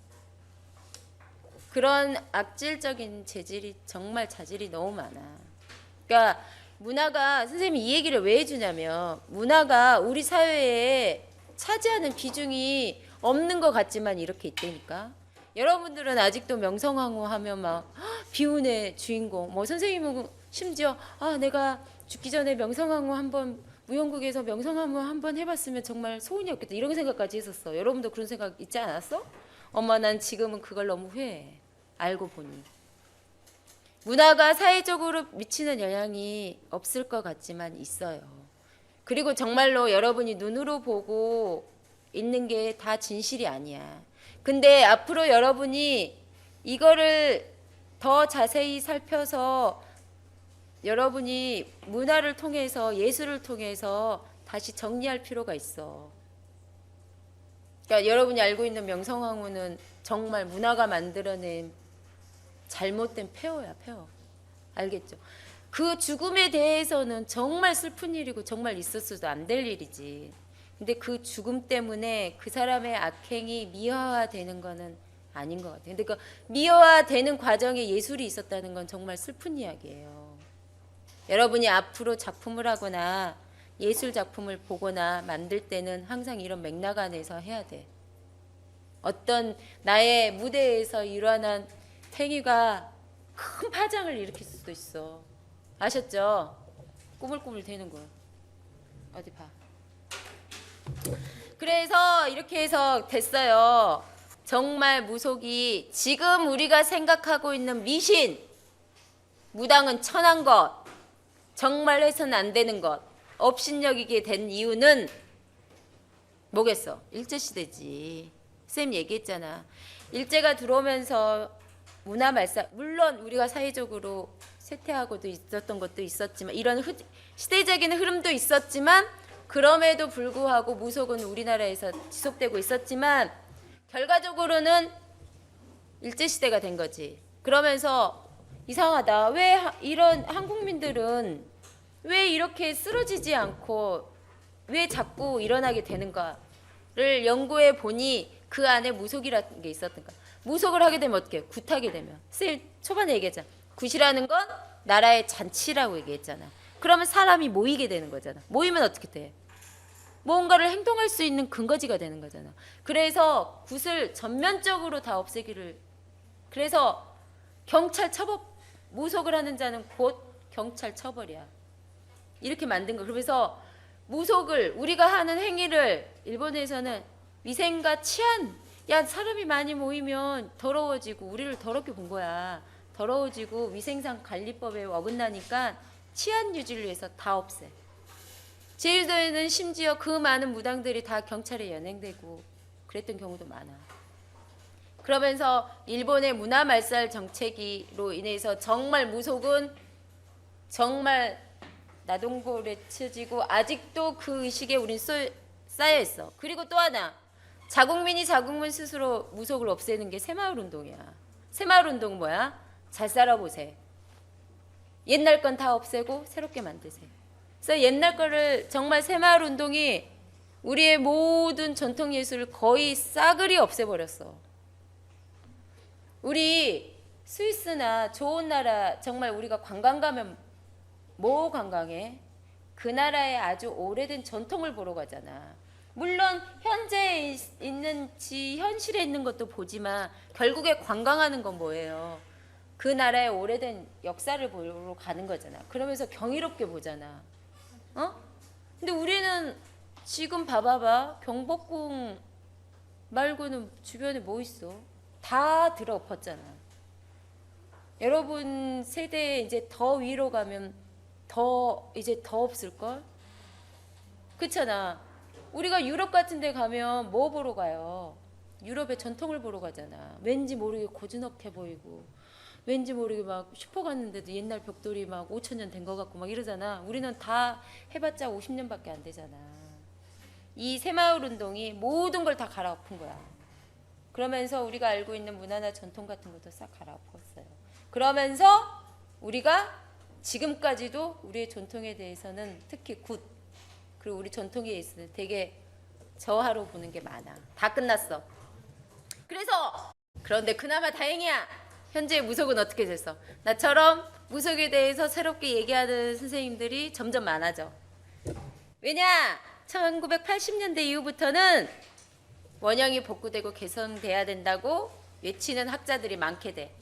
그런 악질적인 재질이 정말 자질이 너무 많아. 그러니까 문화가, 선생님이 이 얘기를 왜 해주냐면 문화가 우리 사회에 차지하는 비중이 없는 것 같지만 이렇게 있다니까. 여러분들은 아직도 명성황후 하면 막 비운의 주인공, 뭐 선생님은 심지어 내가 죽기 전에 명성황후 한번 무용국에서 명성황후 한번 해봤으면 정말 소원이 없겠다 이런 생각까지 했었어. 여러분도 그런 생각 있지 않았어? 엄마 난 지금은 그걸 너무 후회해. 알고 보니 문화가 사회적으로 미치는 영향이 없을 것 같지만 있어요. 그리고 정말로 여러분이 눈으로 보고 있는 게 다 진실이 아니야. 근데 앞으로 여러분이 이거를 더 자세히 살펴서 여러분이 문화를 통해서 예술을 통해서 다시 정리할 필요가 있어. 그러니까 여러분이 알고 있는 명성황후는 정말 문화가 만들어낸 잘못된 폐허야, 폐허. 알겠죠? 그 죽음에 대해서는 정말 슬픈 일이고 정말 있었어도 안 될 일이지. 근데 그 죽음 때문에 그 사람의 악행이 미화되는 거는 아닌 것 같아요. 근데 그 미화되는 과정에 예술이 있었다는 건 정말 슬픈 이야기예요. 여러분이 앞으로 작품을 하거나 예술 작품을 보거나 만들 때는 항상 이런 맥락 안에서 해야 돼. 어떤 나의 무대에서 일어난 행위가 큰 파장을 일으킬 수도 있어. 아셨죠? 꾸물꾸물 되는 거야. 어디 봐. 그래서 이렇게 해서 됐어요. 정말 무속이 지금 우리가 생각하고 있는 미신, 무당은 천한 것, 정말 해서는 안 되는 것, 업신여기게 된 이유는 뭐겠어? 일제시대지. 쌤 얘기했잖아. 일제가 들어오면서 문화말살, 물론 우리가 사회적으로 쇠퇴하고도 있었던 것도 있었지만 이런 시대적인 흐름도 있었지만 그럼에도 불구하고 무속은 우리나라에서 지속되고 있었지만 결과적으로는 일제시대가 된 거지. 그러면서 이상하다. 왜 이런 한국민들은 왜 이렇게 쓰러지지 않고 왜 자꾸 일어나게 되는가를 연구해 보니 그 안에 무속이라는 게 있었던가. 무속을 하게 되면 어떻게? 굿하게 되면. 쌤 초반에 얘기했잖아. 굿이라는 건 나라의 잔치라고 얘기했잖아. 그러면 사람이 모이게 되는 거잖아. 모이면 어떻게 돼? 뭔가를 행동할 수 있는 근거지가 되는 거잖아. 그래서 굿을 전면적으로 다 없애기를. 그래서 경찰 처벌, 무속을 하는 자는 곧 경찰 처벌이야. 이렇게 만든 거. 그래서 무속을 우리가 하는 행위를 일본에서는 위생과 치안, 야 사람이 많이 모이면 더러워지고 우리를 더럽게 본 거야. 더러워지고 위생상 관리법에 어긋나니까 치안 유지를 위해서 다 없애. 제주도에는 심지어 그 많은 무당들이 다 경찰에 연행되고 그랬던 경우도 많아. 그러면서 일본의 문화말살 정책으로 인해서 정말 무속은 정말 나동골에 치지고 아직도 그 의식에 우린 쌓여 있어. 그리고 또 하나, 자국민이 자국민 스스로 무속을 없애는 게 새마을운동이야. 새마을운동 뭐야? 잘 살아보세. 옛날 건 다 없애고 새롭게 만드세요. 그래서 옛날 거를 정말 새마을운동이 우리의 모든 전통 예술을 거의 싸그리 없애버렸어. 우리 스위스나 좋은 나라 정말 우리가 관광 가면 뭐 관광해? 그 나라의 아주 오래된 전통을 보러 가잖아. 물론 현재에 있는지 현실에 있는 것도 보지만 결국에 관광하는 건 뭐예요? 그 나라의 오래된 역사를 보러 가는 거잖아. 그러면서 경이롭게 보잖아. 근데 우리는 지금 봐봐봐. 경복궁 말고는 주변에 뭐 있어? 다 들어 엎었잖아. 여러분 세대 이제 더 위로 가면 이제 더 없을걸? 그렇잖아. 우리가 유럽 같은 데 가면 뭐 보러 가요? 유럽의 전통을 보러 가잖아. 왠지 모르게 고즈넉해 보이고 왠지 모르게 막 슈퍼 갔는데도 옛날 벽돌이 막 5,000년 된 것 같고 막 이러잖아. 우리는 다 해봤자 50년밖에 안 되잖아. 이 새마을 운동이 모든 걸 다 갈아엎은 거야. 그러면서 우리가 알고 있는 문화나 전통 같은 것도 싹 갈아엎었어요. 그러면서 우리가 지금까지도 우리의 전통에 대해서는 특히 그리고 우리 전통에 있어서 되게 저하로 보는 게 많아. 다 끝났어. 그런데 그나마 다행이야. 현재 무속은 어떻게 됐어? 나처럼 무속에 대해서 새롭게 얘기하는 선생님들이 점점 많아져. 왜냐? 1980년대 이후부터는 원형이 복구되고 개선돼야 된다고 외치는 학자들이 많게 돼.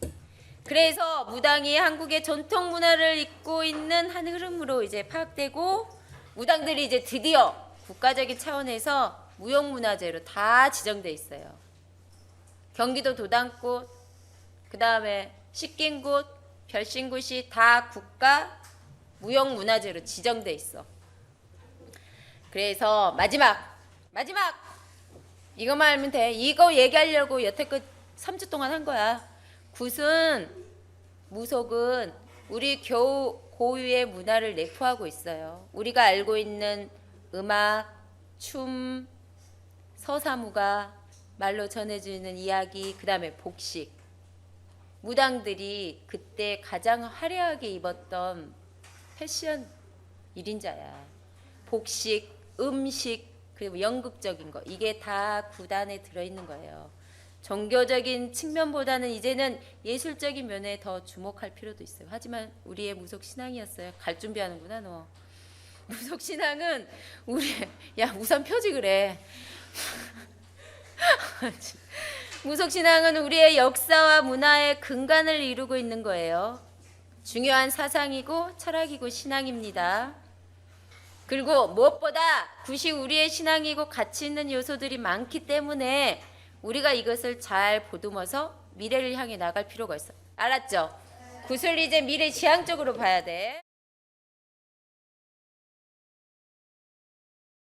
그래서 무당이 한국의 전통 문화를 잇고 있는 한 흐름으로 이제 파악되고 무당들이 이제 드디어 국가적인 차원에서 무형문화재로 다 지정돼 있어요. 경기도 도당꽃, 그 다음에 식긴굿, 별신굿이 다 국가 무형문화재로 지정돼 있어. 그래서 마지막 이것만 알면 돼. 이거 얘기하려고 여태껏 3주 동안 한 거야. 무속은 우리 고유의 문화를 내포하고 있어요. 우리가 알고 있는 음악, 춤, 서사무가, 말로 전해지는 이야기, 그 다음에 복식. 무당들이 그때 가장 화려하게 입었던 패션 1인자야. 복식, 음식, 그리고 연극적인 거, 이게 다 구단에 들어있는 거예요. 종교적인 측면보다는 이제는 예술적인 면에 더 주목할 필요도 있어요. 하지만 우리의 무속 신앙이었어요. 갈 준비하는구나 너. 무속 신앙은 야 우선 펴지 그래. 무속 신앙은 우리의 역사와 문화의 근간을 이루고 있는 거예요. 중요한 사상이고 철학이고 신앙입니다. 그리고 무엇보다 굿이 우리의 신앙이고 가치 있는 요소들이 많기 때문에 우리가 이것을 잘 보듬어서 미래를 향해 나갈 필요가 있어. 알았죠? 굿을 이제 미래 지향적으로 봐야 돼.